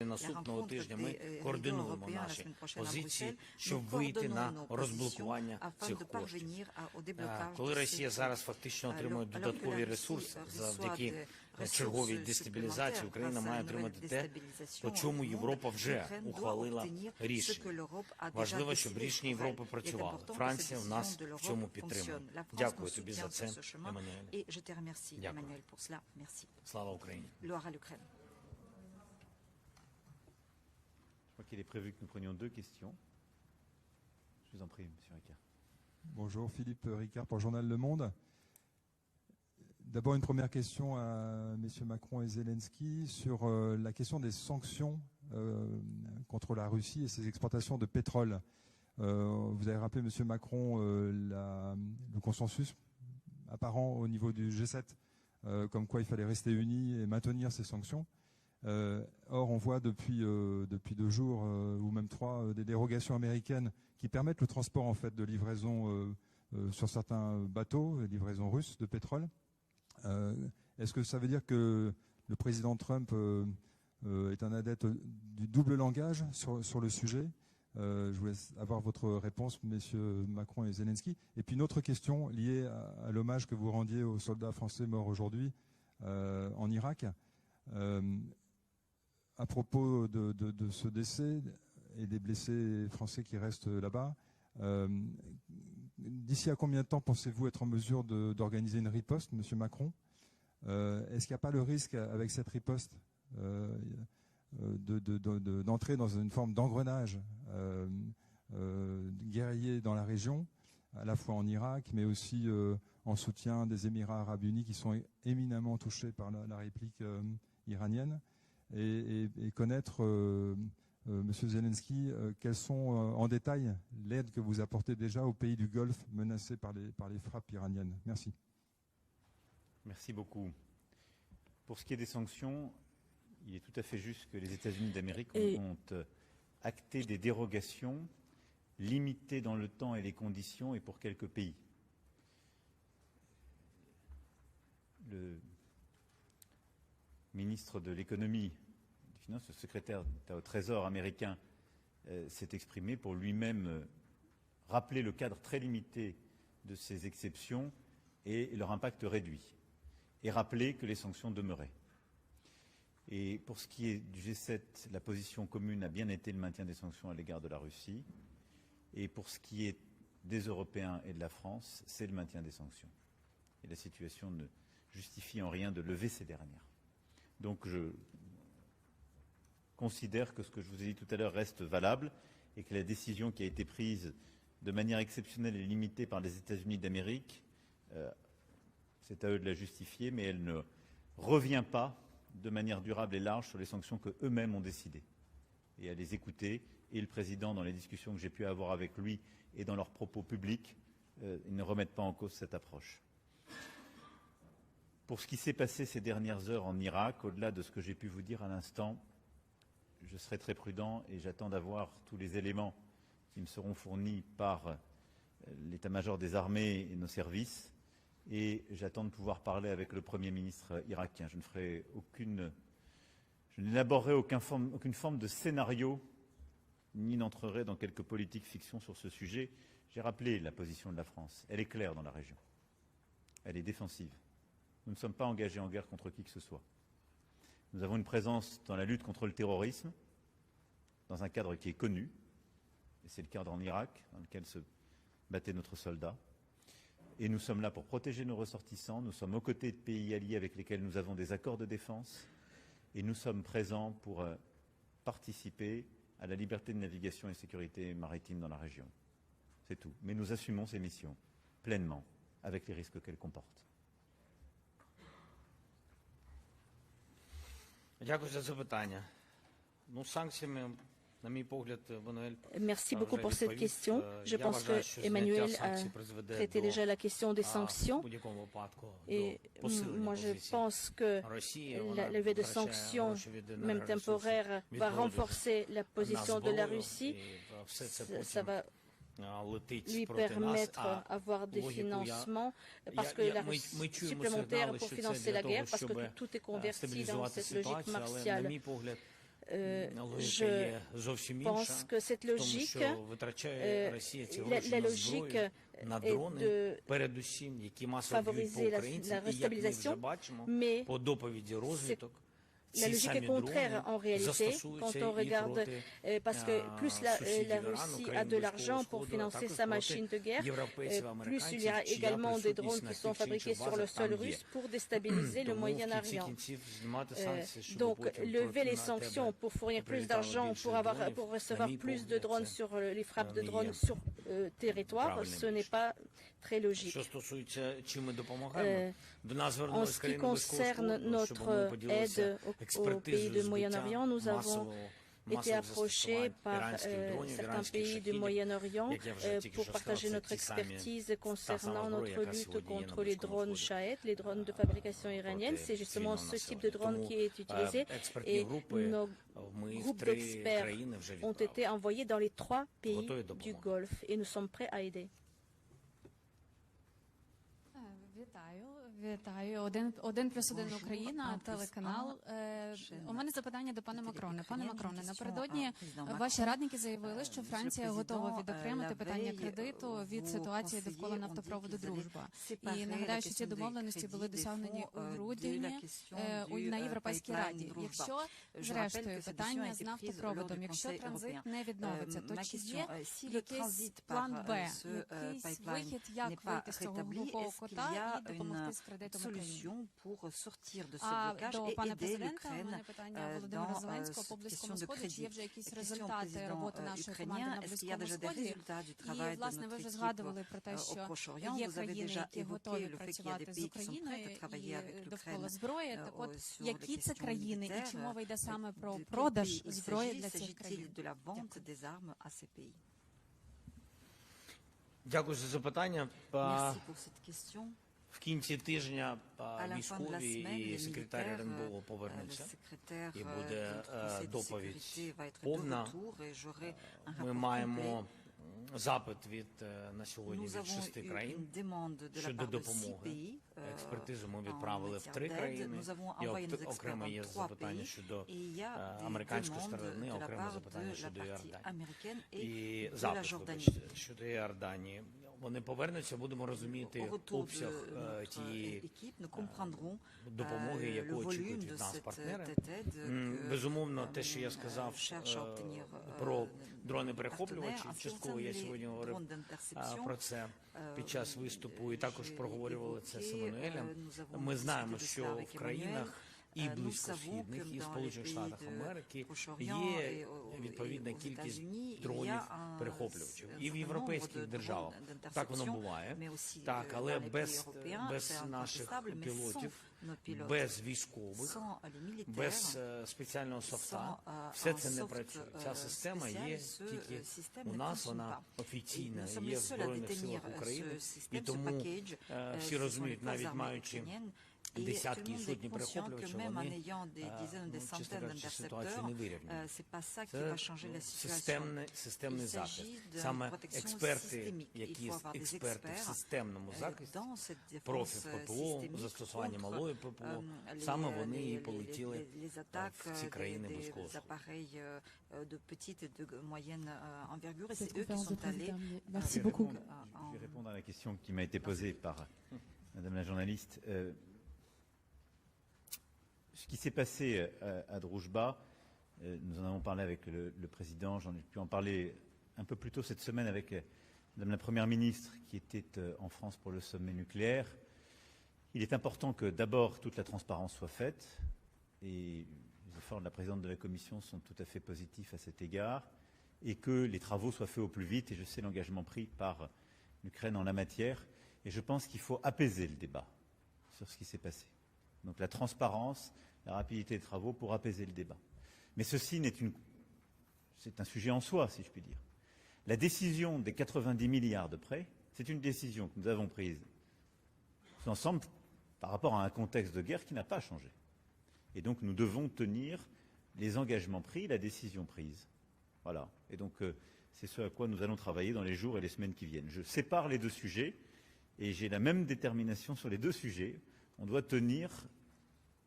Наступного тижня ми координуємо наші позиції, щоб вийти на розблокування цих коштів. Коли Росія зараз фактично отримує додаткові ресурси завдяки черговій дестабілізації, Україна має отримати те, по чому Європа вже ухвалила рішення. Важливо, щоб рішення Європи працювало. Франція в нас в цьому підтримує. Дякую тобі за це, Еммануель. Дякую. Слава Україні. Je crois qu'il est prévu que nous prenions 2 questions. Je vous en prie, Monsieur Ricard. Bonjour, Philippe Ricard pour Journal Le Monde. D'abord, une première question à messieurs Macron et Zelensky sur la question des sanctions contre la Russie et ses exportations de pétrole. Vous avez rappelé, monsieur Macron, le consensus apparent au niveau du G7, comme quoi il fallait rester unis et maintenir ces sanctions. Or, on voit depuis 2 jours ou même 3 des dérogations américaines qui permettent le transport en fait de livraisons sur certains bateaux, livraisons russes de pétrole. Est-ce que ça veut dire que le président Trump est un adepte du double langage sur le sujet? Je voulais avoir votre réponse, messieurs Macron et Zelensky. Et puis une autre question liée à l'hommage que vous rendiez aux soldats français morts aujourd'hui en Irak. À propos de ce décès et des blessés français qui restent là-bas, d'ici à combien de temps pensez-vous être en mesure d'organiser une riposte, monsieur Macron? Est-ce qu'il n'y a pas le risque, avec cette riposte, d'entrer dans une forme d'engrenage guerrier dans la région, à la fois en Irak, mais aussi en soutien des Émirats arabes unis qui sont éminemment touchés par la réplique iranienne, et connaître, monsieur Zelensky, quelles sont en détail l'aide que vous apportez déjà aux pays du Golfe menacés par les frappes iraniennes. Merci. Merci beaucoup. Pour ce qui est des sanctions, il est tout à fait juste que les États-Unis d'Amérique ont acté des dérogations limitées dans le temps et les conditions et pour quelques pays. Le ministre de l'économie, des finances, le secrétaire d'État au Trésor américain s'est exprimé pour lui-même rappeler le cadre très limité de ces exceptions et leur impact réduit, et rappeler que les sanctions demeuraient. Et pour ce qui est du G7, la position commune a bien été le maintien des sanctions à l'égard de la Russie, et pour ce qui est des Européens et de la France, c'est le maintien des sanctions. Et la situation ne justifie en rien de lever ces dernières. Donc je considère que ce que je vous ai dit tout à l'heure reste valable et que la décision qui a été prise de manière exceptionnelle et limitée par les États-Unis d'Amérique, c'est à eux de la justifier, mais elle ne revient pas de manière durable et large sur les sanctions qu'eux-mêmes ont décidées. Et à les écouter, et le Président, dans les discussions que j'ai pu avoir avec lui et dans leurs propos publics, ils ne remettent pas en cause cette approche. Pour ce qui s'est passé ces dernières heures en Irak, au-delà de ce que j'ai pu vous dire à l'instant, je serai très prudent et j'attends d'avoir tous les éléments qui me seront fournis par l'état-major des armées et nos services, et j'attends de pouvoir parler avec le Premier ministre irakien. Je n'élaborerai aucune forme de scénario, ni n'entrerai dans quelque politique fiction sur ce sujet. J'ai rappelé la position de la France. Elle est claire dans la région. Elle est défensive. Nous ne sommes pas engagés en guerre contre qui que ce soit. Nous avons une présence dans la lutte contre le terrorisme, dans un cadre qui est connu, et c'est le cadre en Irak, dans lequel se battait notre soldat. Et nous sommes là pour protéger nos ressortissants, nous sommes aux côtés de pays alliés avec lesquels nous avons des accords de défense, et nous sommes présents pour participer à la liberté de navigation et sécurité maritime dans la région. C'est tout. Mais nous assumons ces missions pleinement, avec les risques qu'elles comportent. Дякую за запитання. Санкціями, на мій погляд, Merci beaucoup pour cette question. Je pense que Emmanuel a traité déjà la question des sanctions. Et moi, je pense que la levée de sanctions, même temporaire, va renforcer la position de la Russie. Ça va lui permettre d'avoir des financements parce que la Russie supplémentaire pour financer la guerre, parce que tout est converti dans cette logique martiale. Je pense que cette logique, la logique est de favoriser la restabilisation, mais la logique est contraire en réalité quand on regarde, parce que plus la Russie a de l'argent pour financer sa machine de guerre, plus il y a également des drones qui sont fabriqués sur le sol russe pour déstabiliser le Moyen-Orient. Donc lever les sanctions pour fournir plus d'argent, pour recevoir plus de drones sur les frappes de drones sur territoire, ce n'est pas très logique. En ce qui concerne notre aide aux pays du Moyen-Orient, nous avons été approchés par certains pays du Moyen-Orient pour partager notre expertise concernant notre lutte contre les drones Shahed, les drones de fabrication iranienne. C'est justement ce type de drone qui est utilisé et nos groupes d'experts ont été envoyés dans les 3 pays du Golfe et nous sommes prêts à aider. Вітаю. 1+1 Україна, телеканал. У мене запитання до пана Макрона. Пане Макроне, напередодні ваші радники заявили, що Франція готова відокремити питання кредиту від ситуації довкола нафтопроводу «Дружба». І нагадаю, що ці домовленості були досягнені у грудні на Європейській Раді. Якщо, зрештою, питання з нафтопроводом, якщо транзит не відновиться, то чи є якийсь план Б, якийсь вихід, як вийти з цього глухого кота і допомогти з solution pour sortir de ce blocage et aider l'Ukraine dans question de crédit. Question au président ukrainien, est-ce qu'il y a déjà des résultats du travail de notre équipe au Proche-Orient? Vous avez déjà évoqué le fait qu'il y a des pays qui sont prêts à travailler avec l'Ukraine sur les questions militaires. S'agit-il de la vente des armes à ces pays? Дякую за запитання. Merci pour cette question. В кінці тижня військові і секретар РНБО повернуться, і буде доповідь повна. Ми маємо запит на сьогодні від 6 країн щодо допомоги. Експертизу ми відправили в 3 країни. І окремо є запитання щодо американської сторони, окремо запитання щодо Йорданії. І запит, вибачте, щодо Йорданії. Вони повернуться, будемо розуміти обсяг тієї допомоги, яку очікують від нас партнери. Безумовно, те, що я сказав про дрони-перехоплювачі, частково я сьогодні говорив про це під час виступу і також проговорювали це з Еммануелем. Ми знаємо, що в країнах і близькосхідних, і Сполучених Штатах Америки є відповідна кількість дронів-перехоплювачів. І в європейських державах так воно буває, так, але без наших пілотів, без військових, без спеціального софта, все це не працює. Ця система є тільки у нас, вона офіційна, є в Збройних силах України, і тому всі розуміють, навіть маючи десятки і сотні перехоплювачів, вони, чесно кажучи, ситуацію не вирівнюють. Це системний захист. Саме експерти, які експерти в системному захисті, профі в ППО, застосування малої ППО, саме вони і полетіли в ці країни близького Сходу. Je vais répondre à la question qui m'a été posée par Madame la journaliste. Ce qui s'est passé à Druzhba, nous en avons parlé avec le président, j'en ai pu en parler un peu plus tôt cette semaine avec Madame la Première ministre qui était en France pour le sommet nucléaire. Il est important que d'abord toute la transparence soit faite et les efforts de la présidente de la Commission sont tout à fait positifs à cet égard et que les travaux soient faits au plus vite et je sais l'engagement pris par l'Ukraine en la matière et je pense qu'il faut apaiser le débat sur ce qui s'est passé. Donc la transparence, la rapidité des travaux pour apaiser le débat. Mais ceci c'est un sujet en soi, si je puis dire. La décision des 90 milliards de prêts, c'est une décision que nous avons prise ensemble par rapport à un contexte de guerre qui n'a pas changé. Et donc nous devons tenir les engagements pris, la décision prise. Voilà. Et donc c'est ce à quoi nous allons travailler dans les jours et les semaines qui viennent. Je sépare les deux sujets et j'ai la même détermination sur les deux sujets. On doit tenir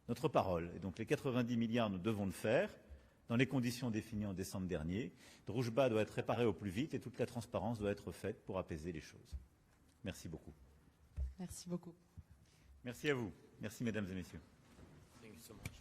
notre parole. Et donc les 90 milliards, nous devons le faire. dans les conditions définies en décembre dernier. Druzhba doit être réparé au plus vite et toute la transparence doit être faite pour apaiser les choses. Merci beaucoup. Merci beaucoup. Merci à vous. Merci, mesdames et messieurs. Thank you so much.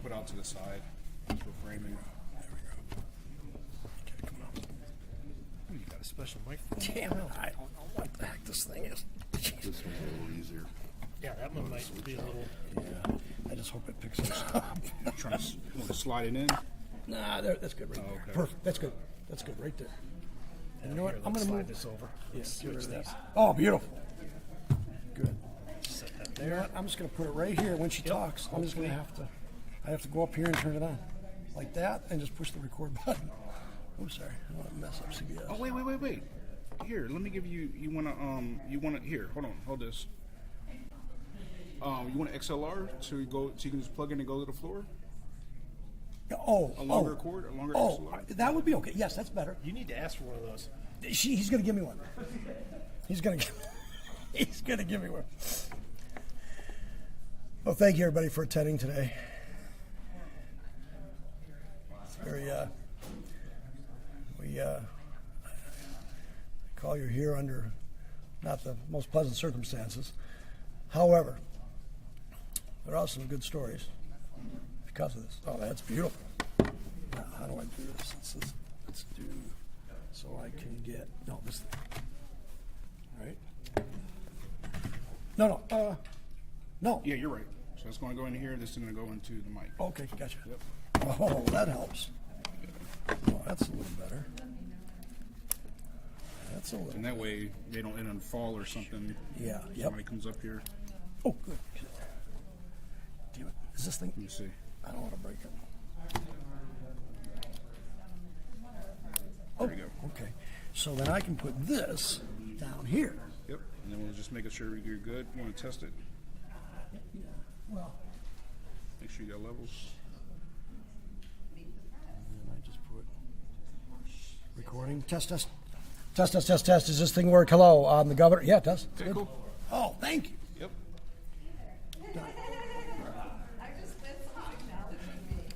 put out to the side for framing. You got a special microphone? Damn it, I don't know what the heck this thing is. This one's a little easier. Yeah, that one might be a little. Yeah. I just hope it picks us up. Trying to want to slide it in? Nah, that's good right there. Okay. Perfect. That's good. That's good right there. And you know what? Here, I'm let's going to slide move this over. Yes, Switch switch these. that. Oh, beautiful. Good. Set that You know what? I'm just going to put it right here when she talks. I'm just going to I have to go up here and turn it on. Like that, and just push the record button. Oh, sorry. I don't want to mess up CBS. Oh, wait. Here, let me give you, here, hold on, hold this. You want an XLR so you can just plug in and go to the floor? A longer cord, a longer XLR? That would be okay. Yes, that's better. You need to ask for one of those. He's going to give me one. He's going to give me one. Well, thank you, everybody, for attending today. It's very, we call you here under not the most pleasant circumstances. However, there are some good stories because of this. Oh, that's beautiful. Now, how do I do this? Let's do so I can get this thing. Right? No. Yeah, you're right. So it's going to go in here. This is going to go into the mic. Okay, gotcha. Yep. Oh, that helps. Oh, that's a little better. That's a little. And that way they don't end on fall or something. Yeah. Yep. Somebody comes up here. Oh, good. Damn it. Is this thing? Let me see. I don't want to break it. There you go. Okay. So then I can put this down here. Yep. And then we'll just make sure you're good. You want to test it? Well. Make sure you got levels. And I just put recording. Test. Does this thing work? Hello, I'm the governor. Yeah, it does. Okay, cool. Oh, thank you. Yep.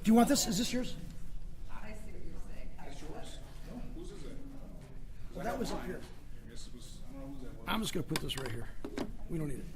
Do you want this? Is this yours? That's yours? Whose is it? Well, that was up here. I guess it was, I don't know whose that was. I'm just going to put this right here. We don't need it.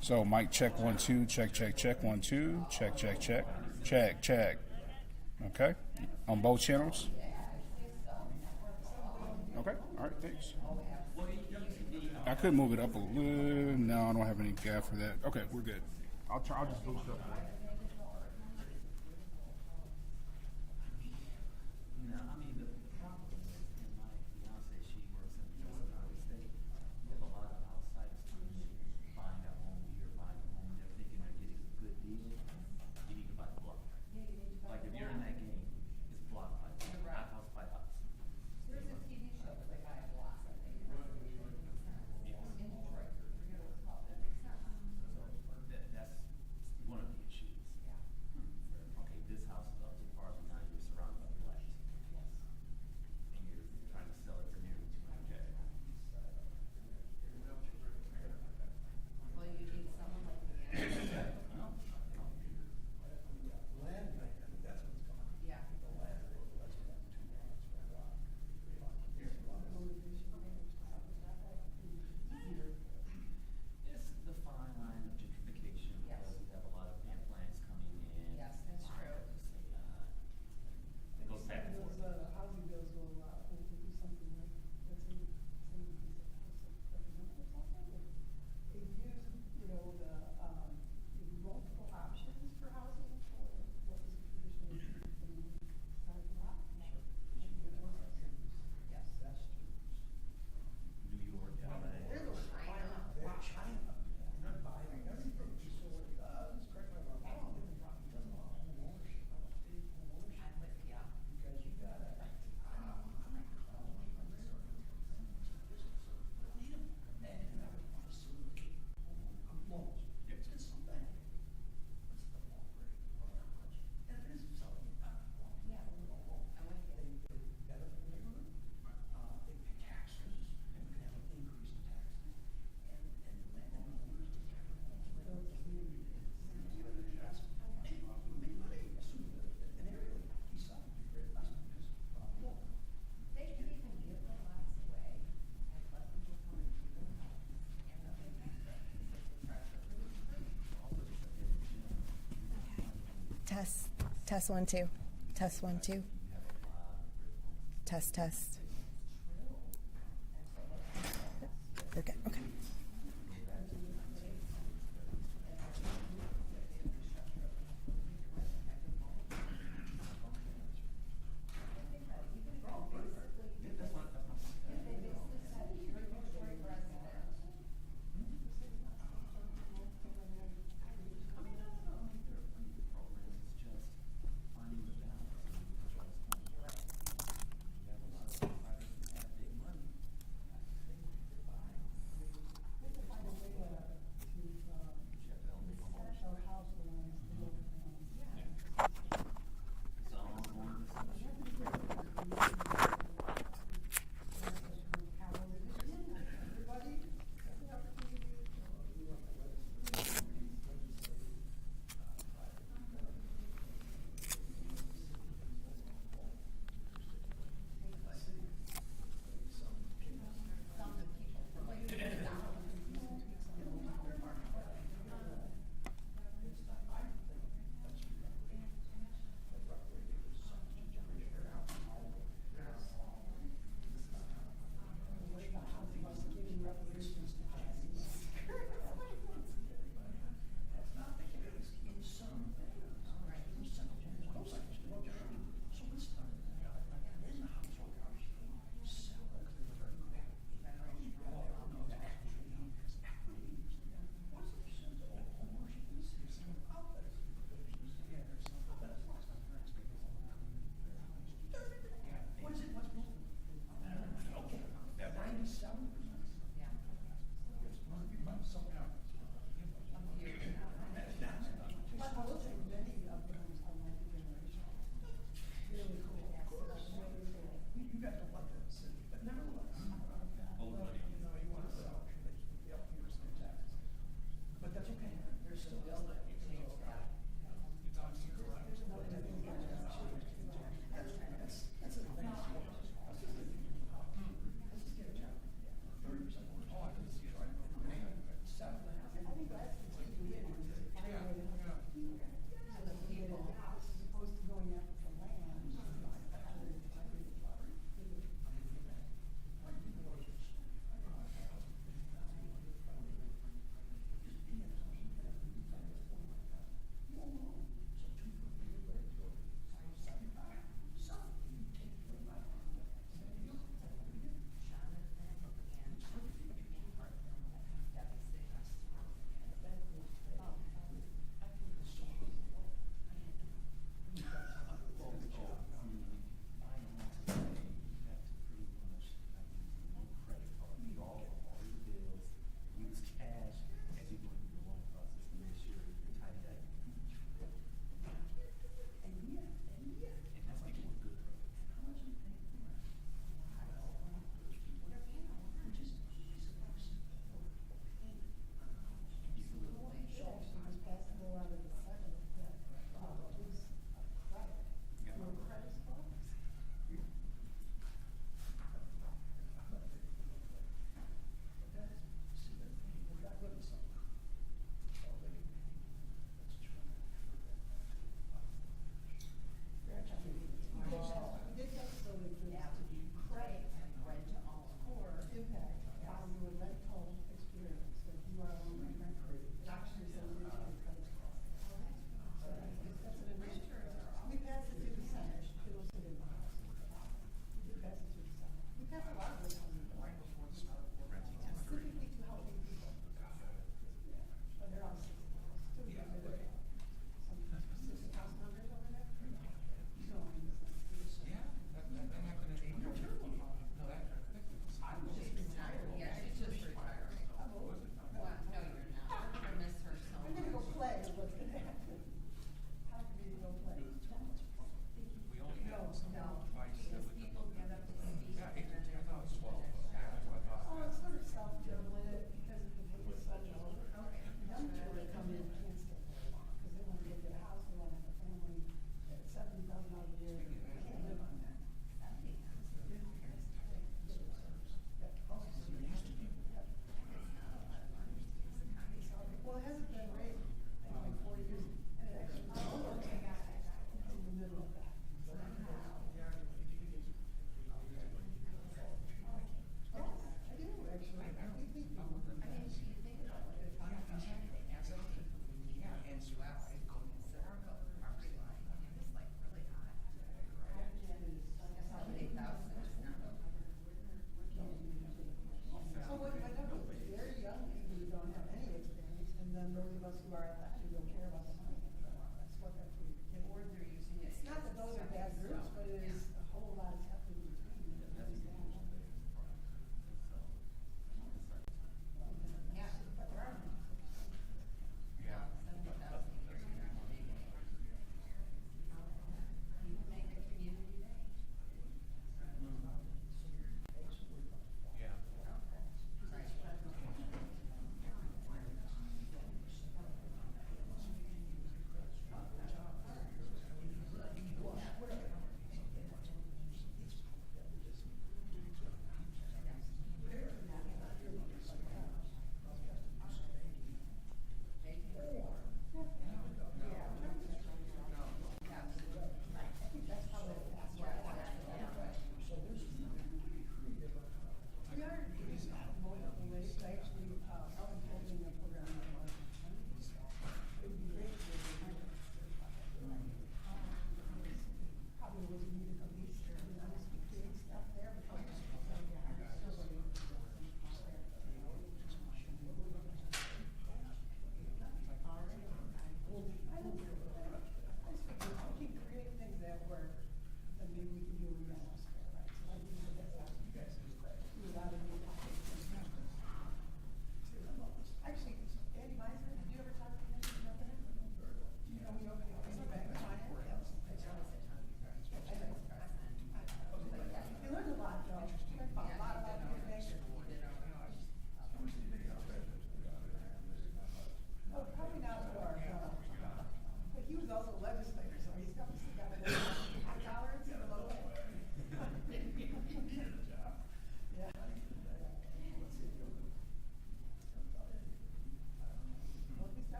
So mic check 1 2, check 1 2, check. Okay, on both channels. Okay. All right. Thanks. I could move it up a little. No, I don't have any gap for that. Okay, we're good. I'll just boost it up. Test 1 2. Test 1 2. Test. We're good. Okay.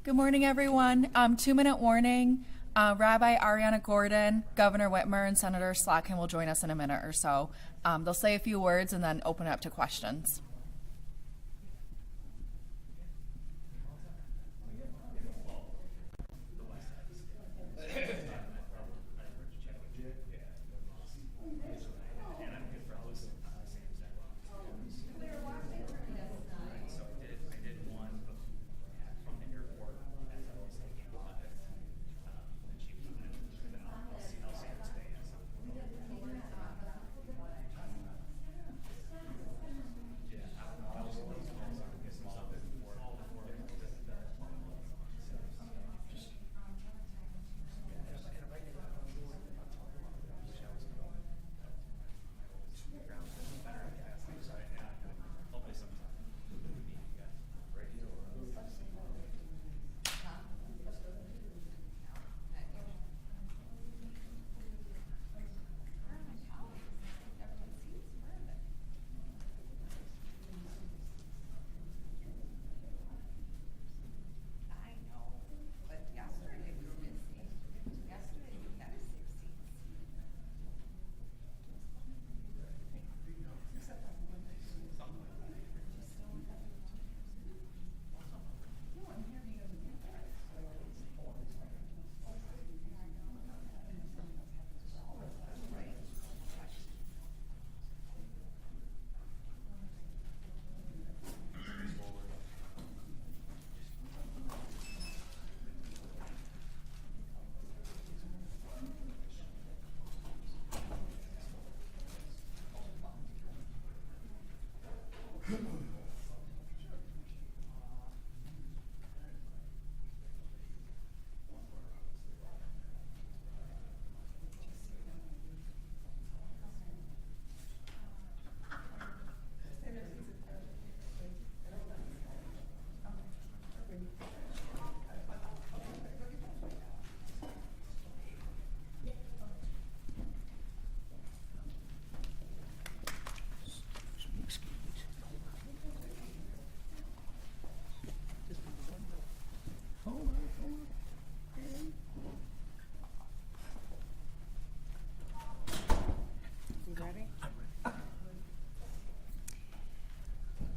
Good morning, everyone. 2-minute warning. Rabbi Ariana Gordon, Governor Whitmer, and Senator Slotkin will join us in a minute or so. They'll say a few words and then open it up to questions.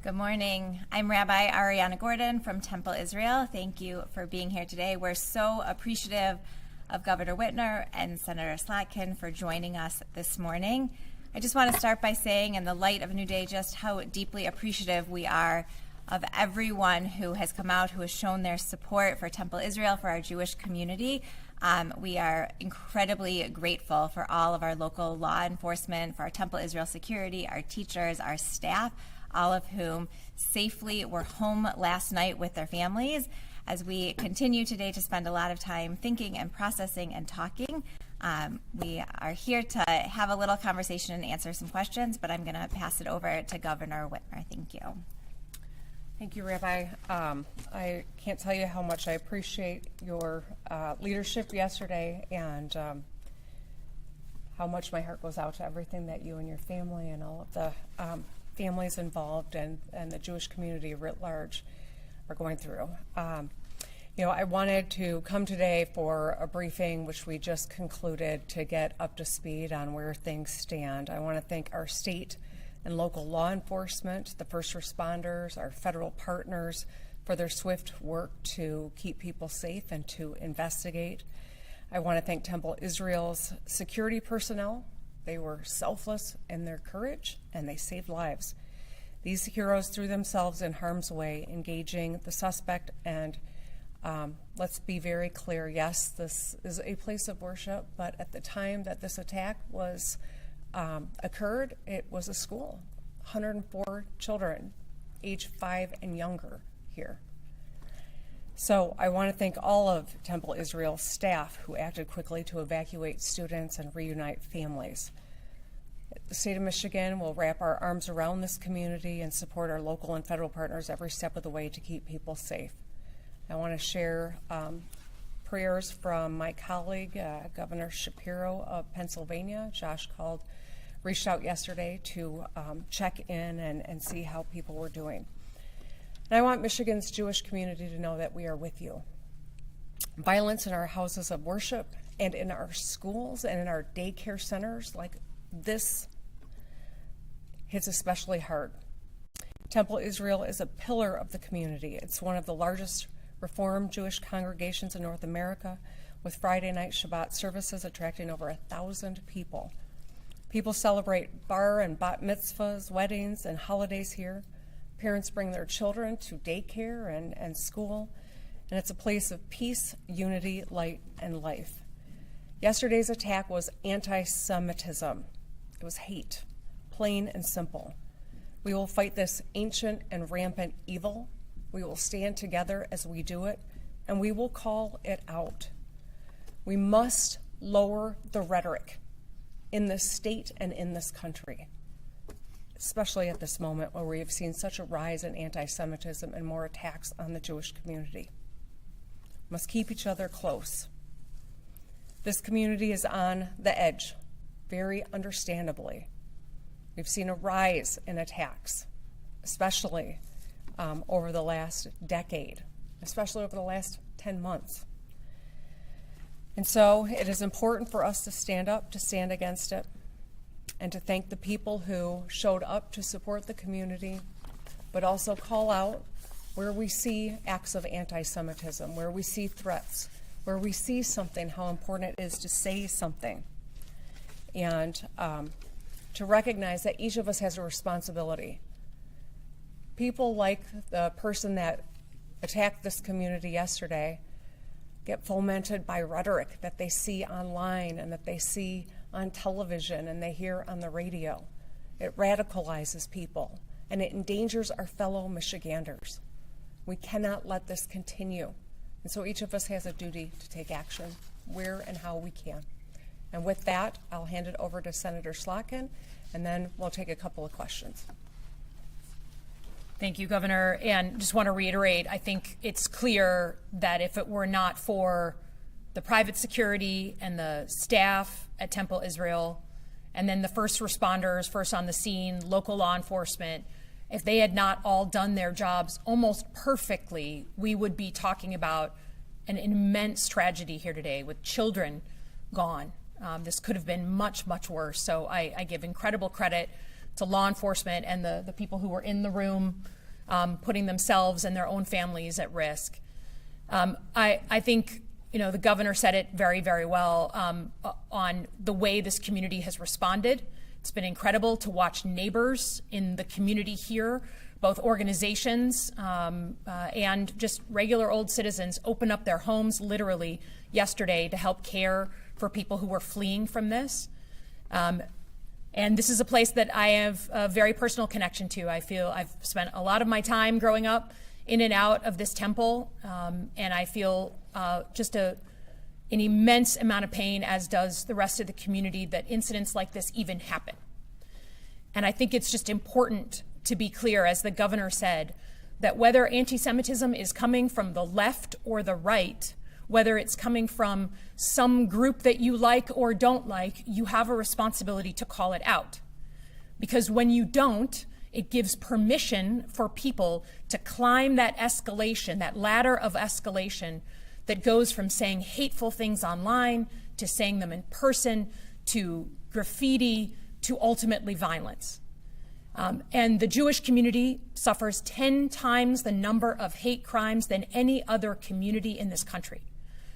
Good morning. I'm Rabbi Ariana Gordon from Temple, Israel. Thank you for being here today. We're so appreciative of Governor Whitmer and Senator Slotkin for joining us this morning. I just want to start by saying, in the light of a new day, just how deeply appreciative we are of everyone who has come out, who has shown their support for Temple Israel, for our Jewish community. We are incredibly grateful for all of our local law enforcement, for our Temple Israel security, our teachers, our staff, all of whom safely were home last night with their families. As we continue today to spend a lot of time thinking and processing and talking, we are here to have a little conversation and answer some questions, but I'm going to pass it over to Governor Whitmer. Thank you. Thank you, Rabbi. I can't tell you how much I appreciate your leadership yesterday, and how much my heart goes out to everything that you and your family and all of the families involved and the Jewish community writ large are going through. I wanted to come today for a briefing which we just concluded to get up to speed on where things stand. I want to thank our state and local law enforcement, the first responders, our federal partners for their swift work to keep people safe and to investigate. I want to thank Temple Israel's security personnel. They were selfless in their courage, and they saved lives. These heroes threw themselves in harm's way, engaging the suspect, and let's be very clear, yes, this is a place of worship, but at the time that this attack was occurred, it was a school. 104 children, age 5 and younger here. So I want to thank all of Temple Israel's staff who acted quickly to evacuate students and reunite families. The state of Michigan will wrap our arms around this community and support our local and federal partners every step of the way to keep people safe. I want to share prayers from my colleague, Governor Shapiro of Pennsylvania. Josh reached out yesterday to check in and see how people were doing. And I want Michigan's Jewish community to know that we are with you. violence in our houses of worship and in our schools and in our daycare centers, like this hits especially hard. Temple Israel is a pillar of the community. It's one of the largest Reformed Jewish congregations in North America, with Friday night Shabbat services attracting over 1,000 people. People celebrate bar and bat mitzvahs, weddings, and holidays here. Parents bring their children to daycare and school, and it's a place of peace, unity, light, and life. Yesterday's attack was anti-Semitism. It was hate, plain and simple. We will fight this ancient and rampant evil. We will stand together as we do it, and we will call it out. We must lower the rhetoric in this state and in this country, especially at this moment where we have seen such a rise in anti-Semitism and more attacks on the Jewish community. We must keep each other close. This community is on the edge, very understandably. We've seen a rise in attacks, especially over the last decade, especially over the last 10 months. And so it is important for us to stand up, to stand against it, and to thank the people who showed up to support the community, but also call out where we see acts of anti-Semitism, where we see threats, where we see something, how important it is to say something, and to recognize that each of us has a responsibility. People like the person that attacked this community yesterday get fomented by rhetoric that they see online and that they see on television and they hear on the radio. It radicalizes people and it endangers our fellow Michiganders. We cannot let this continue. And so each of us has a duty to take action where and how we can. And with that, I'll hand it over to Senator Slotkin, and then we'll take a couple of questions. Thank you, Governor. And just want to reiterate, I think it's clear that if it were not for the private security and the staff at Temple Israel, and then the first responders, first on the scene, local law enforcement, if they had not all done their jobs almost perfectly, we would be talking about an immense tragedy here today with children gone. This could have been much, much worse. So I give incredible credit to law enforcement and the people who were in the room, putting themselves and their own families at risk. I think, the governor said it very, very well on the way this community has responded. It's been incredible to watch neighbors in the community here, both organizations and just regular old citizens, open up their homes literally yesterday to help care for people who were fleeing from this. And this is a place that I have a very personal connection to. I feel I've spent a lot of my time growing up in and out of this temple, and I feel just an immense amount of pain, as does the rest of the community, that incidents like this even happen. And I think it's just important to be clear, as the governor said, that whether anti-Semitism is coming from the left or the right, whether it's coming from some group that you like or don't like, you have a responsibility to call it out. Because when you don't, it gives permission for people to climb that escalation, that ladder of escalation that goes from saying hateful things online to saying them in person, to graffiti, to ultimately violence. And the Jewish community suffers 10 times the number of hate crimes than any other community in this country.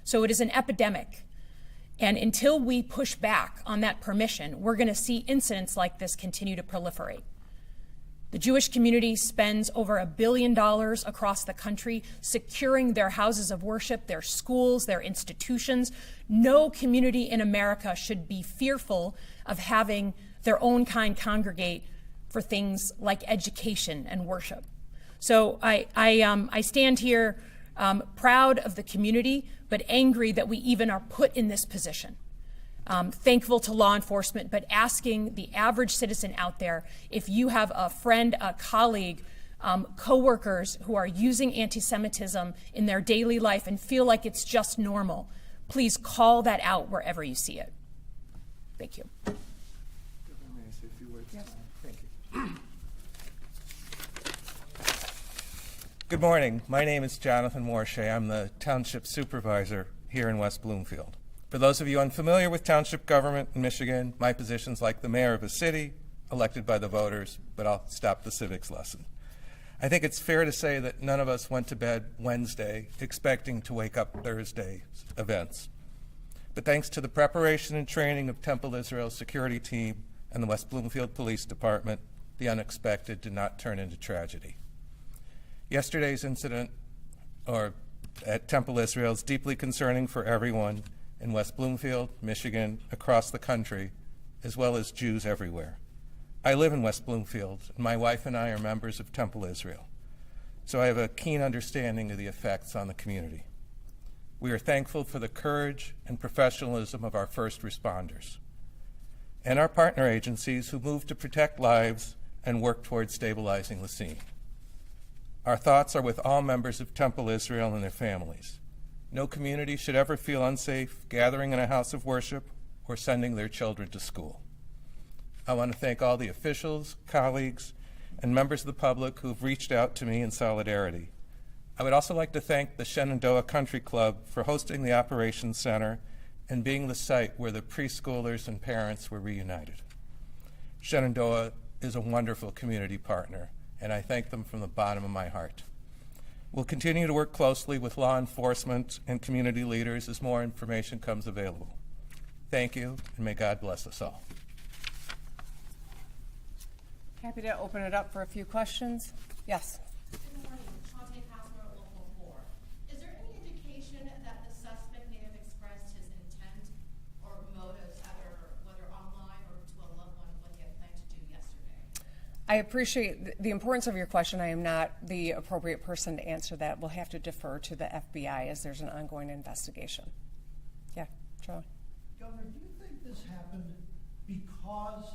So it is an epidemic. And until we push back on that permission, we're going to see incidents like this continue to proliferate. The Jewish community spends over $1 billion across the country securing their houses of worship, their schools, their institutions. No community in America should be fearful of having their own kind congregate for things like education and worship. So I stand here proud of the community, but angry that we even are put in this position. Thankful to law enforcement, but asking the average citizen out there, if you have a friend, a colleague, coworkers who are using anti-Semitism in their daily life and feel like it's just normal, please call that out wherever you see it. Thank you. May I say a few words? Yes. Thank you. Good morning. My name is Jonathan Warshay. I'm the Township Supervisor here in West Bloomfield. For those of you unfamiliar with township government in Michigan, my position's like the mayor of a city, elected by the voters, but I'll stop the civics lesson. I think it's fair to say that none of us went to bed Wednesday expecting to wake up Thursday's events. But thanks to the preparation and training of Temple Israel's security team and the West Bloomfield Police Department, the unexpected did not turn into tragedy. Yesterday's incident at Temple Israel is deeply concerning for everyone in West Bloomfield, Michigan, across the country, as well as Jews everywhere. I live in West Bloomfield, and my wife and I are members of Temple Israel, so I have a keen understanding of the effects on the community. We are thankful for the courage and professionalism of our first responders and our partner agencies who moved to protect lives and work towards stabilizing the scene. Our thoughts are with all members of Temple Israel and their families. No community should ever feel unsafe gathering in a house of worship or sending their children to school. I want to thank all the officials, colleagues, and members of the public who have reached out to me in solidarity. I would also like to thank the Shenandoah Country Club for hosting the Operations Center and being the site where the preschoolers and parents were reunited. Shenandoah is a wonderful community partner, and I thank them from the bottom of my heart. We'll continue to work closely with law enforcement and community leaders as more information comes available. Thank you, and may God bless us all. Happy to open it up for a few questions. Yes. Is there any indication that the suspect may have expressed his intent or motives, whether online or to a loved one, what he had planned to do yesterday? I appreciate the importance of your question. I am not the appropriate person to answer that. We'll have to defer to the FBI as there's an ongoing investigation. Yeah, Charlie. Governor, do you think this happened because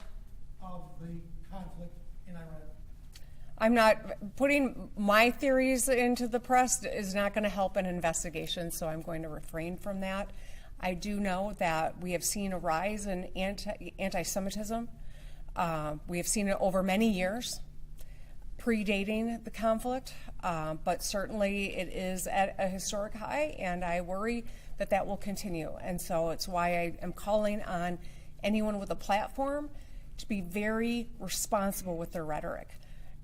of the conflict in Iran? I'm not putting my theories into the press is not going to help an investigation, so I'm going to refrain from that. I do know that we have seen a rise in anti-Semitism. We have seen it over many years, predating the conflict, but certainly it is at a historic high, and I worry that that will continue. And so it's why I am calling on anyone with a platform to be very responsible with their rhetoric,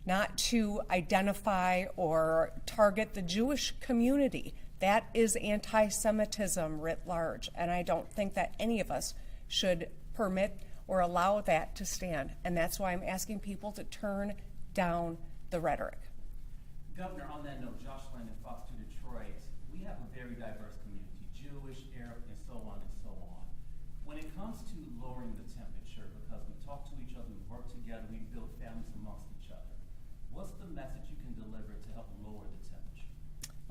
not to identify or target the Jewish community. That is anti-Semitism writ large, and I don't think that any of us should permit or allow that to stand. And that's why I'm asking people to turn down the rhetoric. Governor, on that note, Josh Landon, Fox 2 Detroit, we have a very diverse community, Jewish, Arab, and so on and so on. When it comes to lowering the temperature, because we talk to each other, we work together, we build families amongst each other, what's the message you can deliver to help lower the temperature?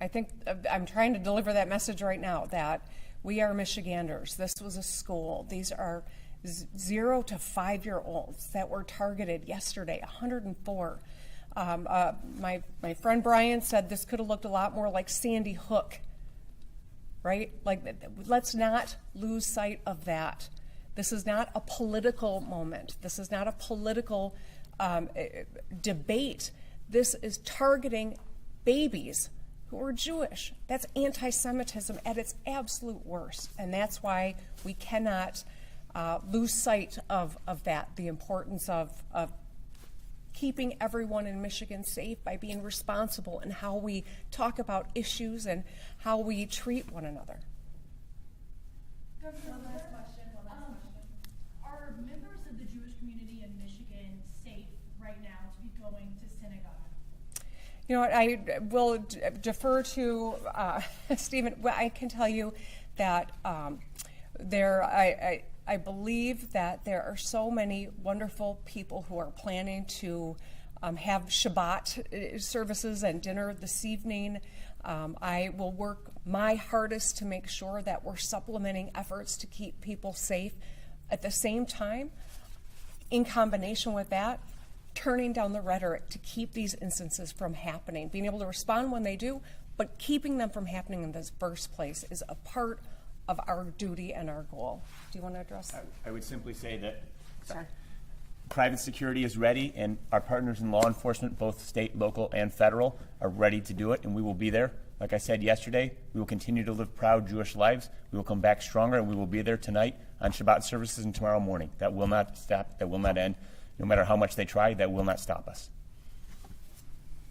I think I'm trying to deliver that message right now, that we are Michiganders. This was a school. These are 0 to 5-year-olds that were targeted yesterday, 104. My friend Brian said this could have looked a lot more like Sandy Hook, right? Like, let's not lose sight of that. This is not a political moment. This is not a political debate. This is targeting babies who are Jewish. That's anti-Semitism at its absolute worst. And that's why we cannot lose sight of that, the importance of keeping everyone in Michigan safe by being responsible in how we talk about issues and how we treat one another. One last question. Are members of the Jewish community in Michigan safe right now to be going to synagogue? You know what, I will defer to Stephen. Well, I can tell you that I believe that there are so many wonderful people who are planning to have Shabbat services and dinner this evening. I will work my hardest to make sure that we're supplementing efforts to keep people safe. At the same time, in combination with that, turning down the rhetoric to keep these instances from happening, being able to respond when they do, but keeping them from happening in the first place is a part of our duty and our goal. Do you want to address that? I would simply say that Sorry. private security is ready, and our partners in law enforcement, both state, local, and federal, are ready to do it, and we will be there. Like I said yesterday, we will continue to live proud Jewish lives. We will come back stronger, and we will be there tonight on Shabbat services and tomorrow morning. That will not stop. That will not end. No matter how much they try, that will not stop us.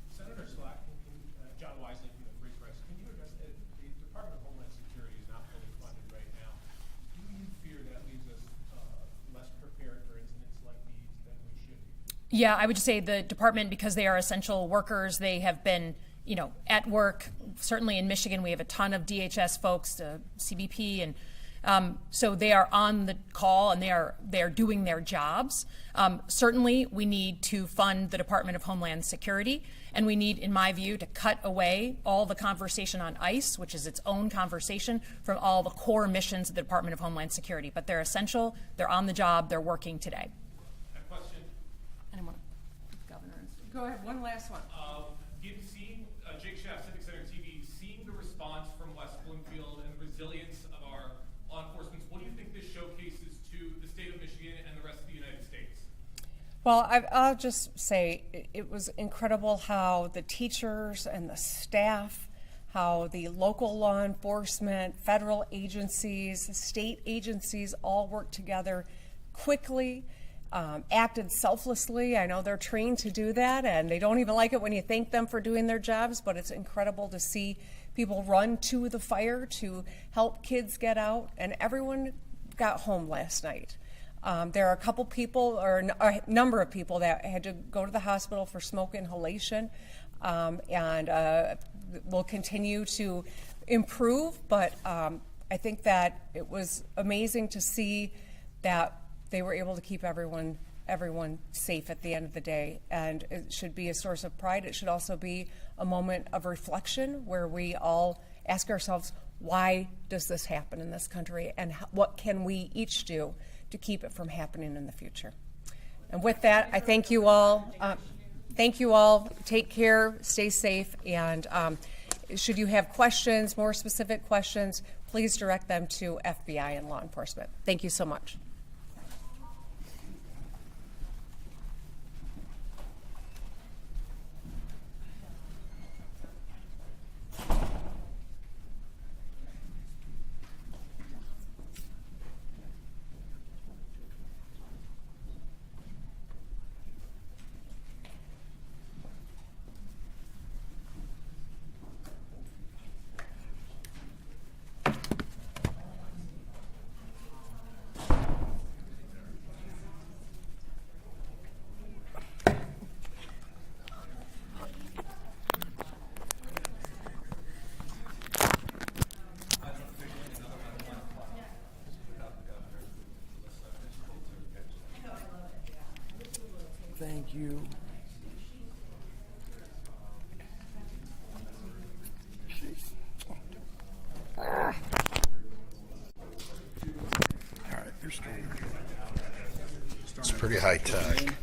Senator Slack, John Wisely from the Free Press, can you address that the Department of Homeland Security is not fully funded right now? Do you fear that leaves us less prepared for incidents like these than we should be? Yeah, I would just say the department, because they are essential workers, they have been, at work. Certainly in Michigan, we have a ton of DHS folks, CBP, and so they are on the call and they are doing their jobs. Certainly, we need to fund the Department of Homeland Security, and we need, in my view, to cut away all the conversation on ICE, which is its own conversation, from all the core missions of the Department of Homeland Security. But they're essential. They're on the job. They're working today. A question. Anyone? Governor. Go ahead. One last one. Seeing Jake Schaff, Civic Center TV, seeing the response from West Bloomfield and the resilience of our law enforcement, what do you think this showcases to the state of Michigan and the rest of the United States? Well, I'll just say it was incredible how the teachers and the staff, how the local law enforcement, federal agencies, state agencies all worked together quickly, acted selflessly. I know they're trained to do that, and they don't even like it when you thank them for doing their jobs, but it's incredible to see people run to the fire to help kids get out, and everyone got home last night. There are a couple people, or a number of people, that had to go to the hospital for smoke inhalation, and will continue to improve, but I think that it was amazing to see that they were able to keep everyone safe at the end of the day, and it should be a source of pride. It should also be a moment of reflection where we all ask ourselves, why does this happen in this country, and what can we each do to keep it from happening in the future? And with that, I thank you all. Take care, stay safe, and should you have questions, more specific questions, please direct them to FBI and law enforcement. Thank you so much. Thank you. All right, you're still. It's pretty high tech.